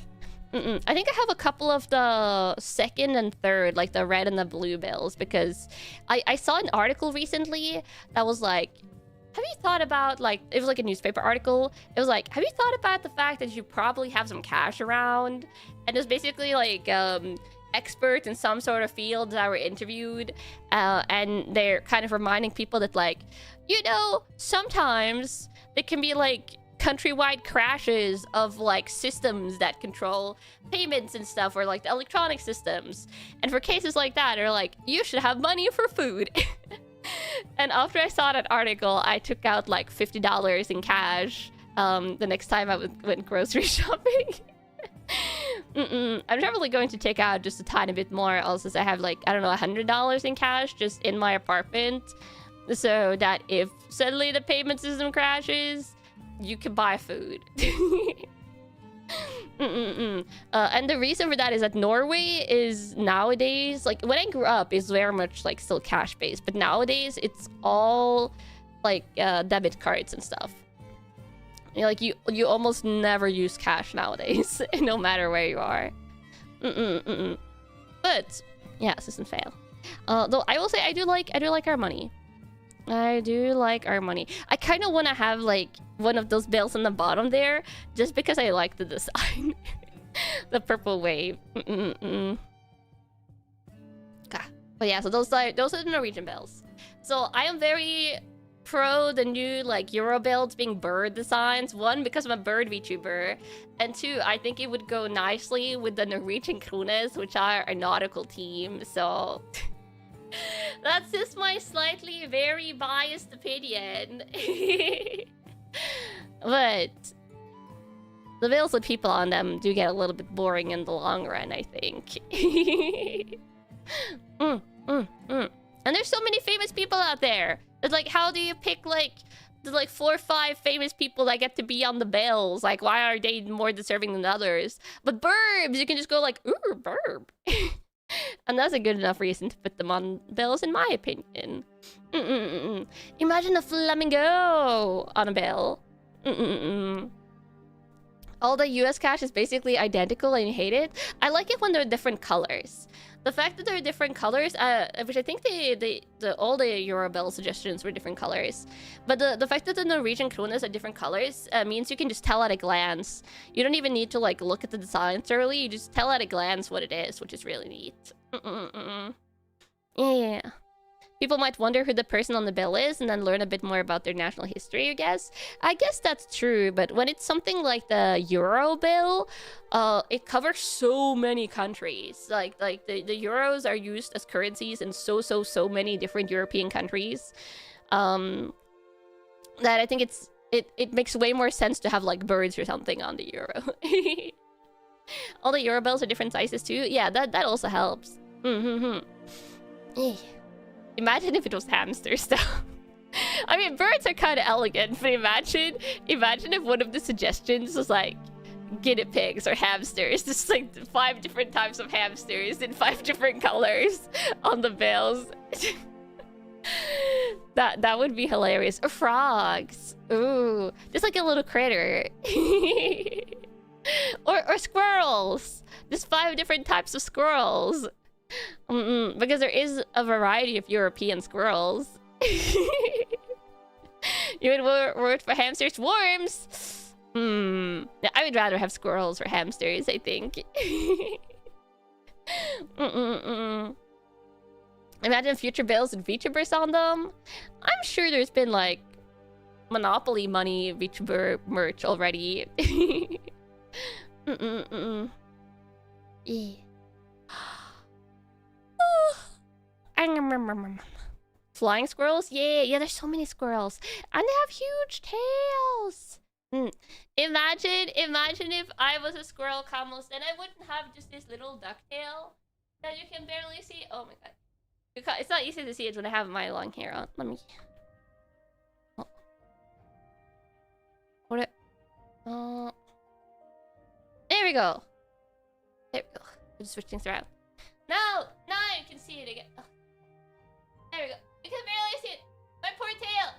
I think I have a couple of the second and third, like the red and the blue bills, because I saw an article recently that was like, have you thought about, like, it was like a newspaper article. It was like, have you thought about the fact that you probably have some cash around? And it was basically like experts in some sort of field that were interviewed, and they're kind of reminding people that, like, you know, sometimes there can be like countrywide crashes of like systems that control payments and stuff, or like the electronic systems, and for cases like that, they're like, you should have money for food. And after I saw that article, I took out like $50 in cash the next time I went grocery shopping. I'm probably going to take out just a tiny bit more, also, as I have like, I don't know, $100 in cash just in my apartment, so that if suddenly the payment system crashes, you can buy food. And the reason for that is that Norway is nowadays, like when I grew up, is very much like still cash based, but nowadays it's all like debit cards and stuff. You know, like you almost never use cash nowadays, no matter where you are. But yeah, system fail. Though I will say I do like our money. I do like our money. I kind of want to have like one of those bells on the bottom there, just because I like the design. The purple wave. Okay. But yeah, so those are the Norwegian bells. So I am very pro the new like Euro bells being bird designs. One, because I'm a bird VTuber, and two, I think it would go nicely with the Norwegian krones, which are a nautical team. So that's just my slightly very biased opinion. But the bells with people on them do get a little bit boring in the long run, I think. And there's so many famous people out there. It's like, how do you pick like the 4 or 5 famous people that get to be on the bells? Like, why are they more deserving than others? But burbs, you can just go like, ooh, burb. And that's a good enough reason to put them on bells, in my opinion. Imagine a flamingo on a bell. All the US cash is basically identical and you hate it. I like it when they're different colors. The fact that they're different colors, which I think all the Euro bell suggestions were different colors. But the fact that the Norwegian krones are different colors means you can just tell at a glance. You don't even need to like look at the design thoroughly. You just tell at a glance what it is, which is really neat. Yeah. People might wonder who the person on the bell is and then learn a bit more about their national history, I guess. I guess that's true, but when it's something like the Euro bill, it covers so many countries. Like the euros are used as currencies in so many different European countries. That I think it makes way more sense to have like birds or something on the euro. All the Euro bills are different sizes too. Yeah, that also helps. Imagine if it was hamsters, though. I mean, birds are kind of elegant, but imagine if one of the suggestions was like guinea pigs or hamsters. Just like 5 different types of hamsters in 5 different colors on the bills. That would be hilarious. Or frogs. Ooh, just like a little critter. or squirrels. Just 5 different types of squirrels. Because there is a variety of European squirrels. You would word for hamsters? Worms! I would rather have squirrels or hamsters, I think. Imagine future bills with VTubers on them. I'm sure there's been like Monopoly money VTuber merch already. Yeah. Flying squirrels? Yeah, there's so many squirrels. And they have huge tails. Imagine if I was a squirrel, Camus, and I wouldn't have just this little duck tail that you can barely see. Oh my god. It's not easy to see it when I have my long hair on. Let me... Oh. What it... There we go. There we go. I'm just switching things around. Now you can see it again. Oh. There we go. You can barely see it. My poor tail.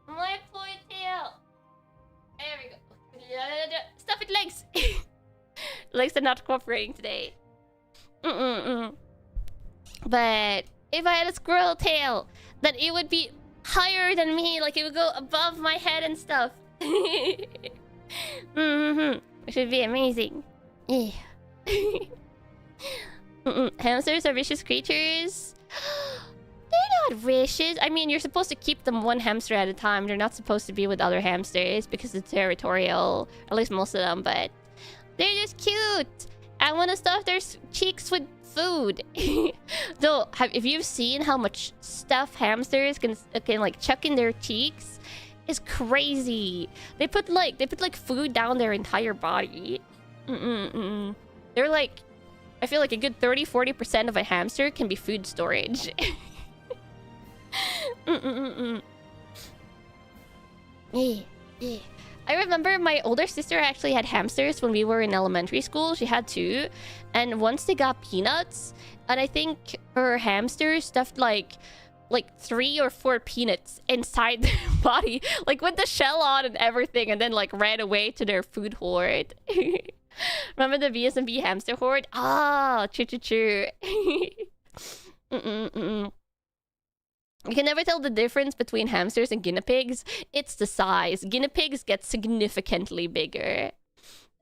My poor tail. There we go. Stop it, legs. Legs are not cooperating today. But if I had a squirrel tail, then it would be higher than me. Like it would go above my head and stuff. Which would be amazing. Yeah. Hamsters are vicious creatures. They're not vicious. I mean, you're supposed to keep them one hamster at a time. They're not supposed to be with other hamsters because it's territorial. At least most of them, but they're just cute. I want to stuff their cheeks with food. Though, if you've seen how much stuff hamsters can like chuck in their cheeks, it's crazy. They put like food down their entire body. They're like, I feel like a good 30-40% of a hamster can be food storage. Yeah. I remember my older sister actually had hamsters when we were in elementary school. She had 2. And once they got peanuts, and I think her hamster stuffed like 3 or 4 peanuts inside their body. Like with the shell on and everything. And then like ran away to their food hoard. Remember the VSMB hamster horde? Ah, true. You can never tell the difference between hamsters and guinea pigs. It's the size. Guinea pigs get significantly bigger.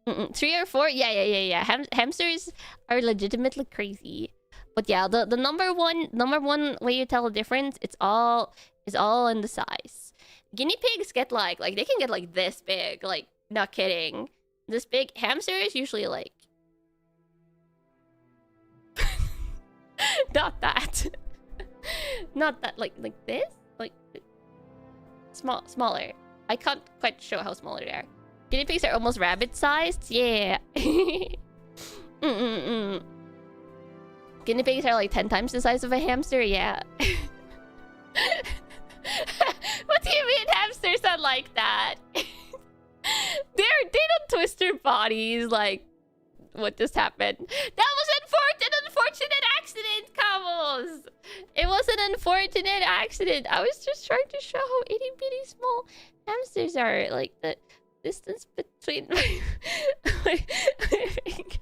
3 or 4? Yeah. Hamsters are legitimately crazy. But yeah, the number one way you tell the difference, it's all in the size. Guinea pigs get like they can get like this big, like not kidding. This big. Hamsters usually like not that. Not that like this? Like smaller. I can't quite show how small they are. Guinea pigs are almost rabbit sized? Yeah. Guinea pigs are like 10 times the size of a hamster? Yeah. What do you mean hamsters are like that? They don't twist their bodies like what just happened. That was an unfortunate accident, Camels! It was an unfortunate accident. I was just trying to show how itty bitty small hamsters are. Like the distance between my finger.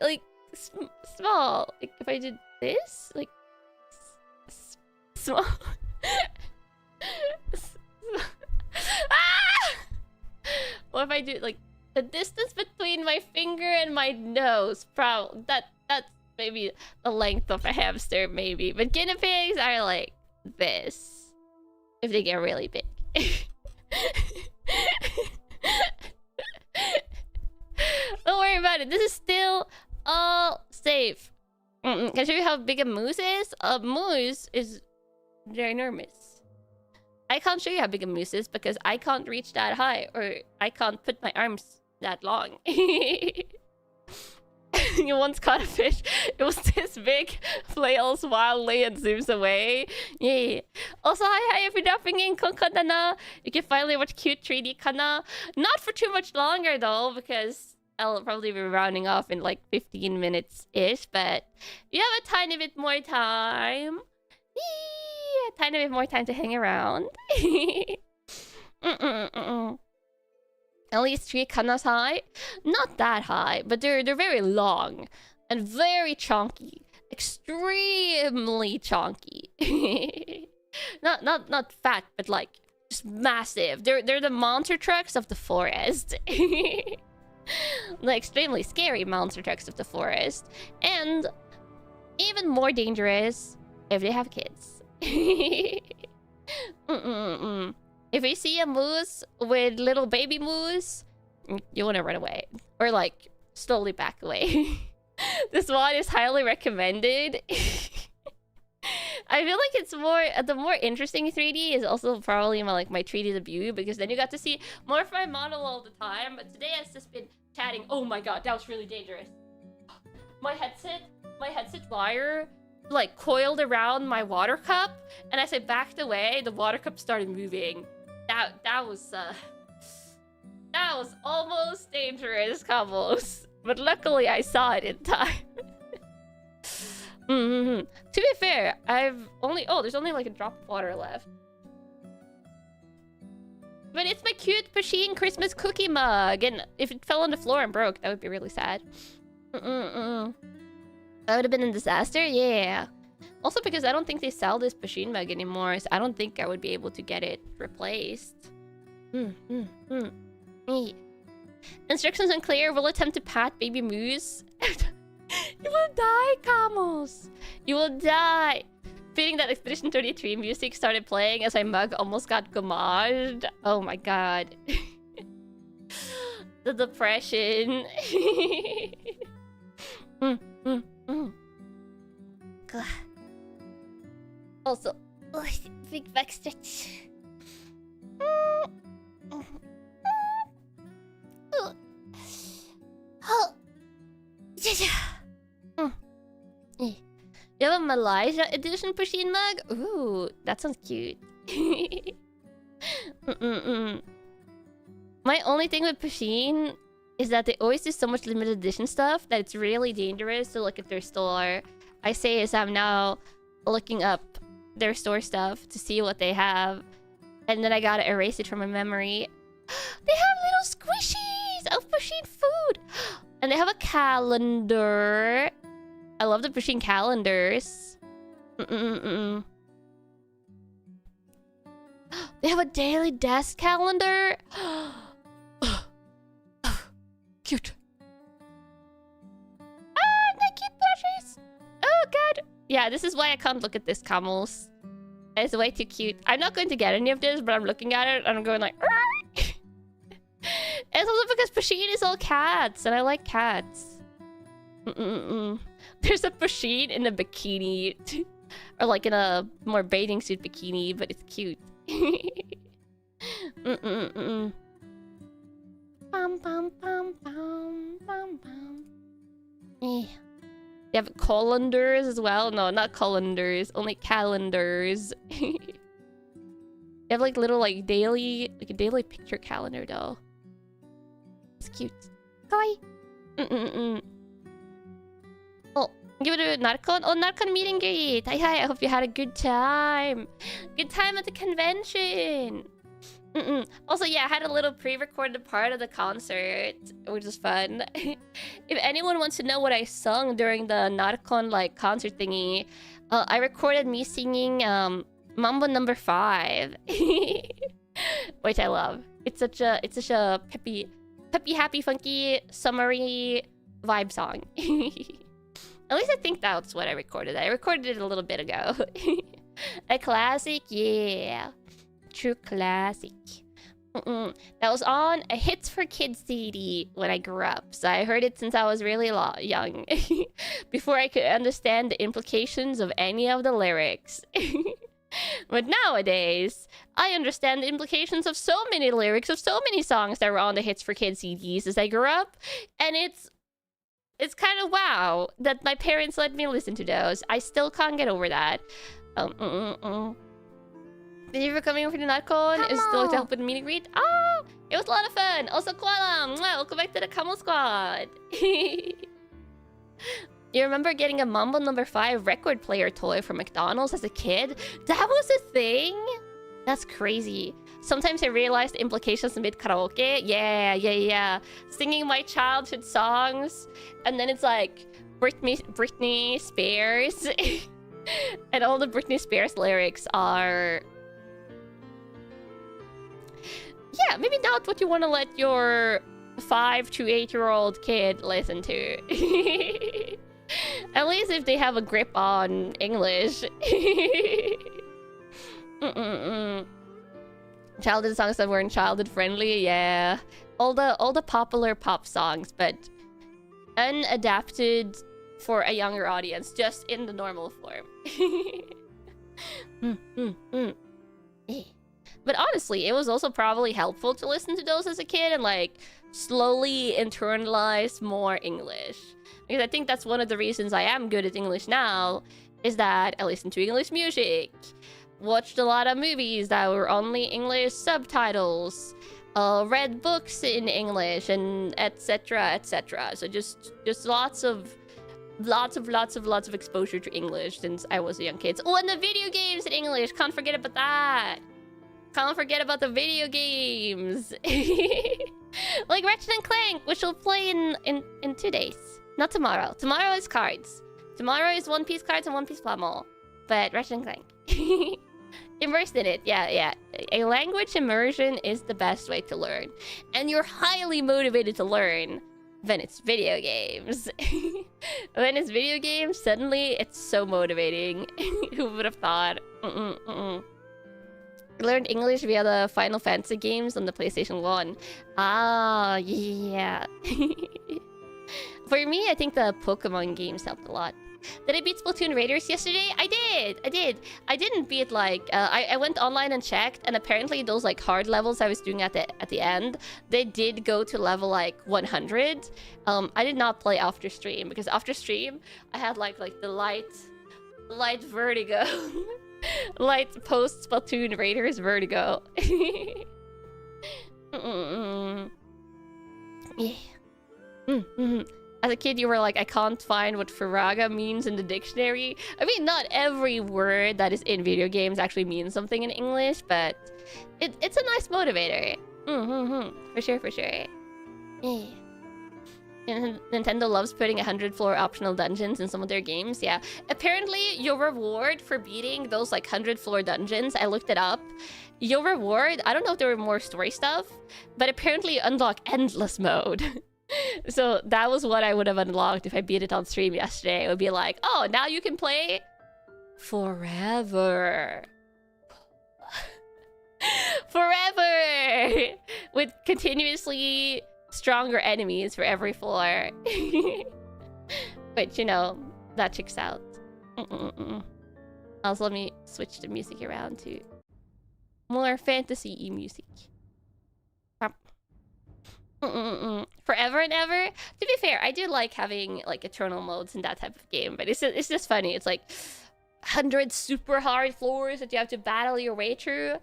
like small. Like if I did this, like small. What if I do like the distance between my finger and my nose? Probably that's maybe the length of a hamster, maybe. But guinea pigs are like this if they get really big. Don't worry about it. This is still all safe. Can I show you how big a moose is? A moose is ginormous. I can't show you how big a moose is because I can't reach that high, or I can't put my arms that long. You once caught a fish. It was this big, flails wildly and zooms away. Yeah. Also, hi, if you're dropping in Kanna, you can finally watch cute 3D Kanna. Not for too much longer though, because I'll probably be rounding off in like 15 minutes-ish, but you have a tiny bit more time. A tiny bit more time to hang around. At least 3 Kannas high. Not that high, but they're very long and very chunky. Extremely chunky. not fat, but like just massive. They're the monster trucks of the forest. The extremely scary monster trucks of the forest. And even more dangerous if they have kids. If you see a moose with little baby moose, you want to run away. Or like, slowly back away. This one is highly recommended. I feel like it's more... the more interesting 3D is also probably my 3D debut, because then you got to see more of my model all the time. But today I've just been chatting. Oh my god, that was really dangerous. My headset wire like coiled around my water cup, and as I backed away, the water cup started moving. That was almost dangerous, Combos. But luckily I saw it in time. To be fair, there's only like a drop of water left. But it's my cute Pasheen Christmas cookie mug, and if it fell on the floor and broke, that would be really sad. That would have been a disaster? Yeah. Also because I don't think they sell this Pasheen mug anymore, so I don't think I would be able to get it replaced. Instructions unclear. Will attempt to pat baby moose. You will die, Camels. You will die. Feeling that Expedition 33 music started playing as my mug almost got gommaged. Oh my god. The depression. Also, big back stretch. You have a Malaysia edition Pasheen mug? Ooh, that sounds cute. My only thing with Pasheen is that they always do so much limited edition stuff that it's really dangerous to look at their store. I say as I'm now looking up their store stuff to see what they have. And then I gotta erase it from my memory. They have little squishies of machine food! And they have a calendar. I love the machine calendars. They have a daily desk calendar. Cute. Ah, they're cute plushies. Oh god. Yeah, this is why I can't look at this, camels. It's way too cute. I'm not going to get any of this, but I'm looking at it and I'm going like... It's also because Pasheen is all cats, and I like cats. There's a Pasheen in a bikini. Or like in a more bathing suit bikini, but it's cute. Bum, bum, bum, bum, bum, bum. They have colanders as well. No, not colanders, only calendars. They have like little like daily, like a daily picture calendar though. It's cute. Kawaii. Oh, give it a Narcon. Oh, Narcon meet and greet. Hi, I hope you had a good time. Good time at the convention. Also, yeah, I had a little pre-recorded part of the concert, which is fun. If anyone wants to know what I sung during the Narcon like concert thingy, I recorded me singing Mambo number 5, which I love. It's such a peppy, happy, funky, summery vibe song. At least I think that's what I recorded. I recorded it a little bit ago. A classic, yeah. True classic. That was on a Hits for Kids CD when I grew up. So I heard it since I was really young. Before I could understand the implications of any of the lyrics. But nowadays, I understand the implications of so many lyrics of so many songs that were on the Hits for Kids CDs as I grew up. And it's kind of wow that my parents let me listen to those. I still can't get over that. Thank you for coming over to NotCon. It was still to help with the meet and greet. Oh, it was a lot of fun. Also, Koala, welcome back to the Camel Squad. You remember getting a Mambo number 5 record player toy from McDonald's as a kid? That was a thing? That's crazy. Sometimes I realize the implications amid karaoke. Yeah. Singing my childhood songs. And then it's like Britney Spears. And all the Britney Spears lyrics are... Yeah, maybe not what you want to let your 5 to 8-year-old kid listen to. At least if they have a grip on English. Childhood songs that weren't childhood friendly, yeah. All the popular pop songs, but unadapted for a younger audience, just in the normal form. But honestly, it was also probably helpful to listen to those as a kid and like slowly internalize more English. Because I think that's one of the reasons I am good at English now, is that I listen to English music, watched a lot of movies that were only English subtitles, read books in English, and etc. So just lots of exposure to English since I was a young kid. Oh, and the video games in English, can't forget about that. Can't forget about the video games. Like Ratchet and Clank, which we'll play in 2 days. Not tomorrow. Tomorrow is cards. Tomorrow is One Piece cards and One Piece Plamo. But Ratchet and Clank. Immersed in it. Yeah. A language immersion is the best way to learn. And you're highly motivated to learn when it's video games. When it's video games, suddenly it's so motivating. Who would have thought? I learned English via the Final Fantasy games on the PlayStation 1. Ah, yeah. For me, I think the Pokemon games helped a lot. Did I beat Splatoon Raiders yesterday? I did. I didn't beat like... I went online and checked, and apparently those like hard levels I was doing at the end, they did go to level like 100. I did not play after stream, because after stream, I had like the light vertigo. Light post Splatoon Raiders vertigo. Yeah. As a kid, you were like, I can't find what Faraga means in the dictionary. I mean, not every word that is in video games actually means something in English, but it's a nice motivator. For sure, for sure. Yeah. Nintendo loves putting 100-floor optional dungeons in some of their games. Yeah. Apparently, your reward for beating those like 100-floor dungeons, I looked it up. Your reward, I don't know if there were more story stuff, but apparently you unlock endless mode. So that was what I would have unlocked if I beat it on stream yesterday. It would be like, oh, now you can play forever. Forever! With continuously stronger enemies for every floor. But, you know, that checks out. Also, let me switch the music around to more fantasy-y music. Forever and ever. To be fair, I do like having like eternal modes in that type of game, but it's just funny. It's like 100 super hard floors that you have to battle your way through,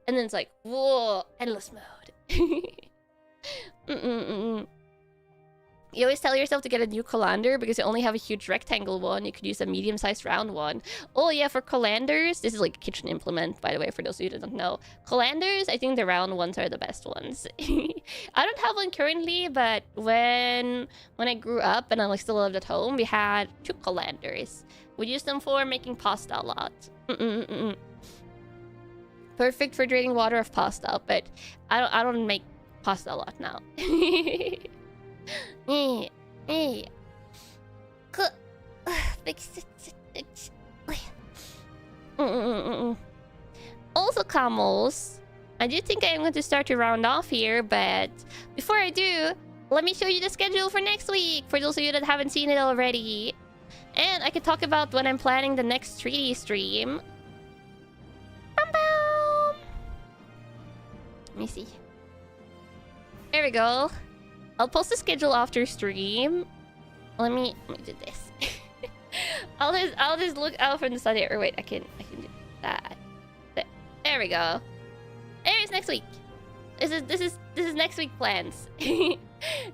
and then it's like, whoa, endless mode. You always tell yourself to get a new colander because you only have a huge rectangle one. You could use a medium-sized round one. Oh yeah, for colanders, this is like a kitchen implement, by the way, for those of you that don't know. Colanders, I think the round ones are the best ones. I don't have one currently, but when I grew up and I like still lived at home, we had 2 colanders. We used them for making pasta a lot. Perfect for draining water of pasta, but I don't make pasta a lot now. Also, camels, I do think I'm going to start to round off here, but before I do, let me show you the schedule for next week, for those of you that haven't seen it already. And I can talk about when I'm planning the next 3D stream. Let me see. There we go. I'll post the schedule after stream. Let me do this. I'll just look out from the side here. Or wait, I can do that. There we go. There's next week. This is next week plans.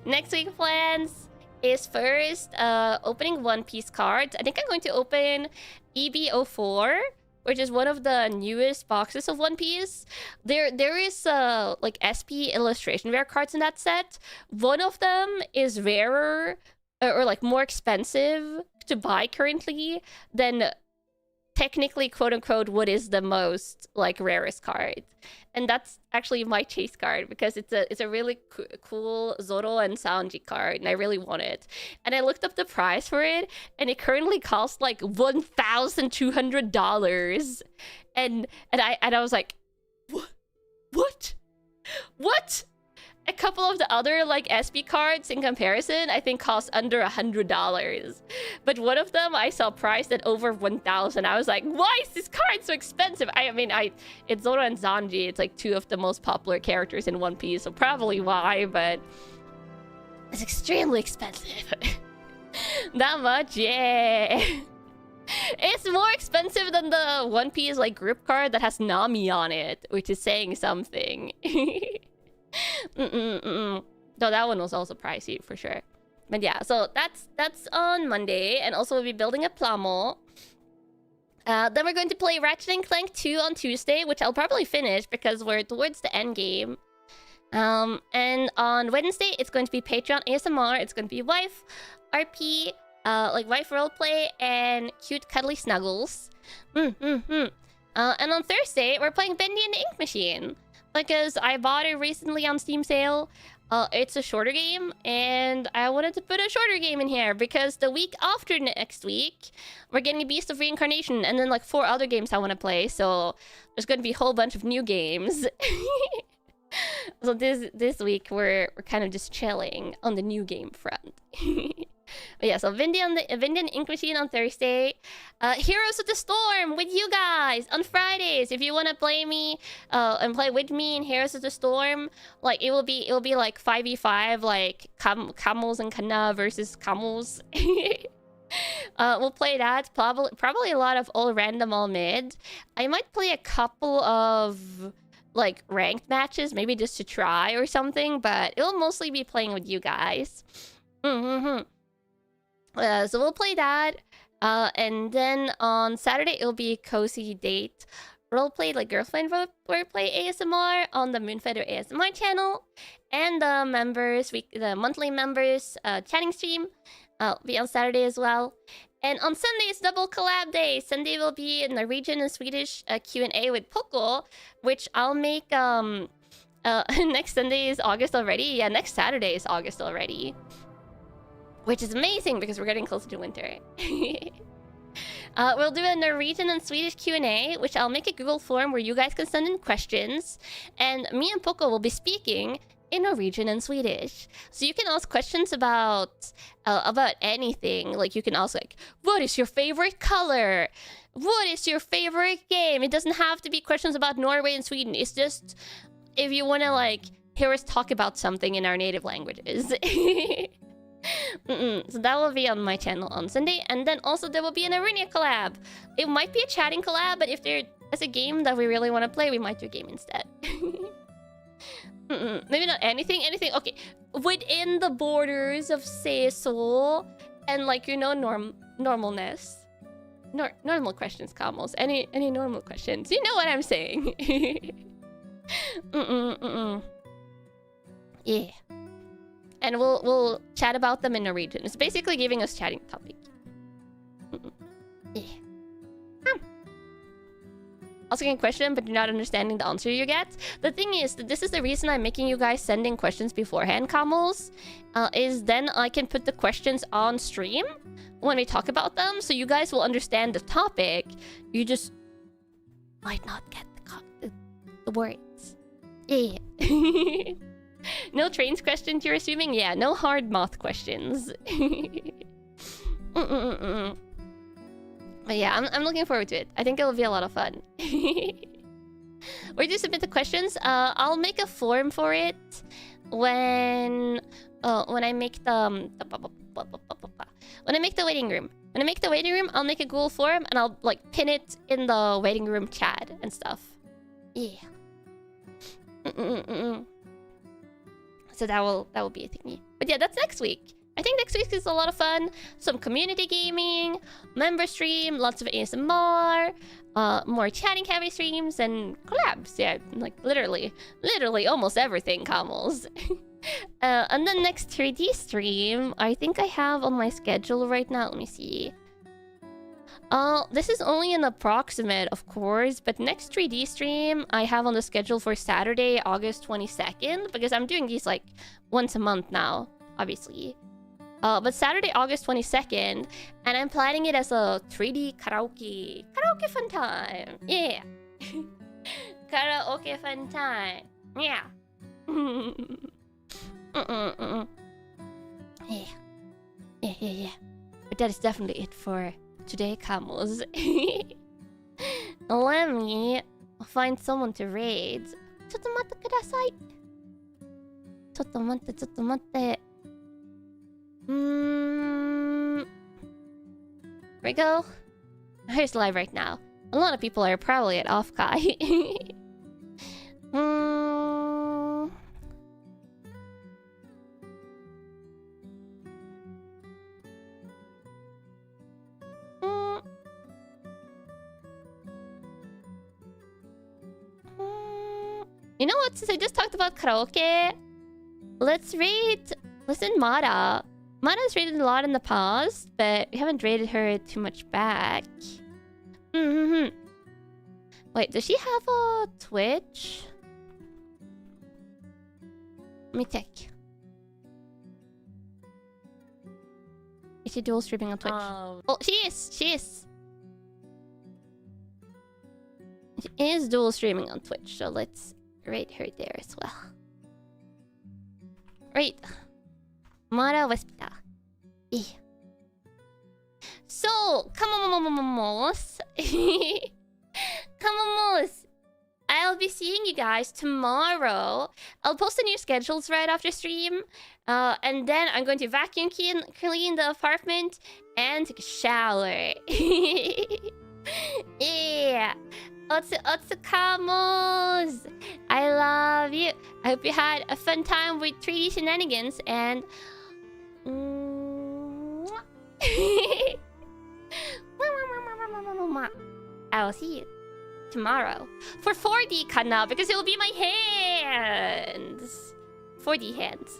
Next week plans is first opening One Piece cards. I think I'm going to open EB04, which is one of the newest boxes of One Piece. There is like SP illustration rare cards in that set. One of them is rarer or like more expensive to buy currently than technically, quote unquote, what is the most like rarest card. And that's actually my chase card because it's a really cool Zoro and Sanji card, and I really want it. And I looked up the price for it, and it currently costs like $1,200. And I was like, what? A couple of the other like SP cards in comparison, I think cost under $100. But one of them I saw priced at over 1,000. I was like, why is this card so expensive? I mean, it's Zoro and Sanji. It's like 2 of the most popular characters in One Piece, so probably why, but it's extremely expensive. That much, yeah. It's more expensive than the One Piece like group card that has Nami on it, which is saying something. Though that one was also pricey for sure. But yeah, so that's on Monday, and also we'll be building a plamo. Then we're going to play Ratchet & Clank 2 on Tuesday, which I'll probably finish because we're towards the end game. And on Wednesday, it's going to be Patreon ASMR. It's going to be wife, RP, like wife roleplay, and cute cuddly snuggles. And on Thursday, we're playing Bendy and the Ink Machine, because I bought it recently on Steam sale. It's a shorter game, and I wanted to put a shorter game in here because the week after next week, we're getting Beast of Reincarnation, and then like 4 other games I want to play. So there's going to be a whole bunch of new games. So this week we're kind of just chilling on the new game front. But yeah, so Vindy and Ink Machine on Thursday. Heroes of the Storm with you guys on Fridays. If you want to play me and play with me in Heroes of the Storm, like it will be like 5v5, like Camels and Kanna versus Camels. We'll play that. Probably a lot of all random, all mid. I might play a couple of like ranked matches, maybe just to try or something, but it'll mostly be playing with you guys. So we'll play that. And then on Saturday it'll be Cozy Date roleplay, like girlfriend roleplay ASMR on the Moonfeather ASMR channel, and the the monthly members chatting stream will be on Saturday as well. And on Sunday it's double collab day. Sunday will be in Norwegian and Swedish Q&A with Poco, which I'll make next Sunday is August already. Yeah, next Saturday is August already, which is amazing because we're getting closer to winter. We'll do a Norwegian and Swedish Q&A, which I'll make a Google form where you guys can send in questions, and me and Poco will be speaking in Norwegian and Swedish. So you can ask questions about anything. Like you can ask like, what is your favorite color? What is your favorite game? It doesn't have to be questions about Norway and Sweden. It's just if you want to like hear us talk about something in our native languages. So that will be on my channel on Sunday, and then also there will be an Aerunia collab. It might be a chatting collab, but if there's a game that we really want to play, we might do a game instead. Maybe not anything. Okay, within the borders of Seso and like normalness. Normal questions, Kamos. Any normal questions? You know what I'm saying. Yeah. And we'll chat about them in Norwegian. It's basically giving us chatting topic. Yeah. Asking a question but you're not understanding the answer you get. The thing is that this is the reason I'm making you guys send in questions beforehand, Camels. Is then I can put the questions on stream when we talk about them, so you guys will understand the topic. You just might not get the words. Yeah. No trains questions, you're assuming? Yeah, no hard math questions. But yeah, I'm looking forward to it. I think it'll be a lot of fun. Where do you submit the questions? I'll make a form for it when I make the waiting room. When I make the waiting room, I'll make a Google form and I'll like pin it in the waiting room chat and stuff. Yeah. So that will be a thingy. But yeah, that's next week. I think next week is a lot of fun. Some community gaming, member stream, lots of ASMR, more chatting heavy streams, and collabs. Yeah, like literally almost everything, Camels. And then next 3D stream, I think I have on my schedule right now. Let me see. This is only an approximate, of course, but next 3D stream I have on the schedule for Saturday, August 22nd, because I'm doing these like once a month now, obviously. But Saturday, August 22nd, and I'm planning it as a 3D karaoke fun time. Yeah. Karaoke fun time. Yeah. Yeah. But that is definitely it for today, Camels. Let me find someone to raid. ちょっと待ってください。ちょっと待って。Here we go. Here's live right now. A lot of people are probably at Offkai. You know what? Since I just talked about karaoke, let's listen Mara. Mara's rated a lot in the past, but we haven't rated her too much back. Wait, does she have a Twitch? Let me check. Is she dual streaming on Twitch? Oh, she is! She is dual streaming on Twitch, so let's rate her there as well. Right. Mara Wespita. Yeah. So, Kamamos. Kamamos. I'll be seeing you guys tomorrow. I'll post the new schedules right after stream. And then I'm going to vacuum clean the apartment and take a shower. Yeah. Otsu Kamos. I love you. I hope you had a fun time with 3D shenanigans, and I will see you tomorrow for 4D Kanna because it will be my hands. 4D hands.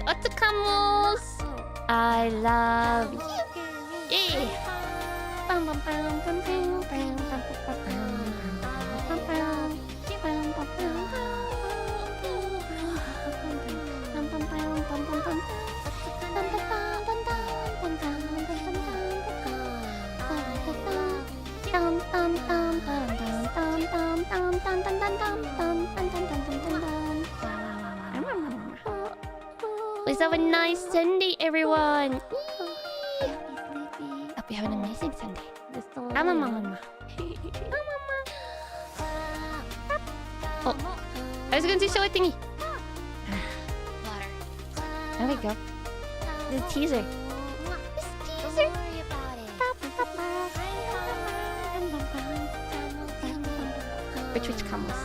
Otsukamos. I love you. Let's have a nice Sunday, everyone. Hope you have an amazing Sunday. Oh, I was going to show a thingy. There we go. The teaser. For Twitch combos.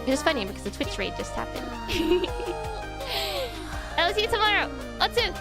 It was funny because the Twitch raid just happened. I will see you tomorrow. Otsu!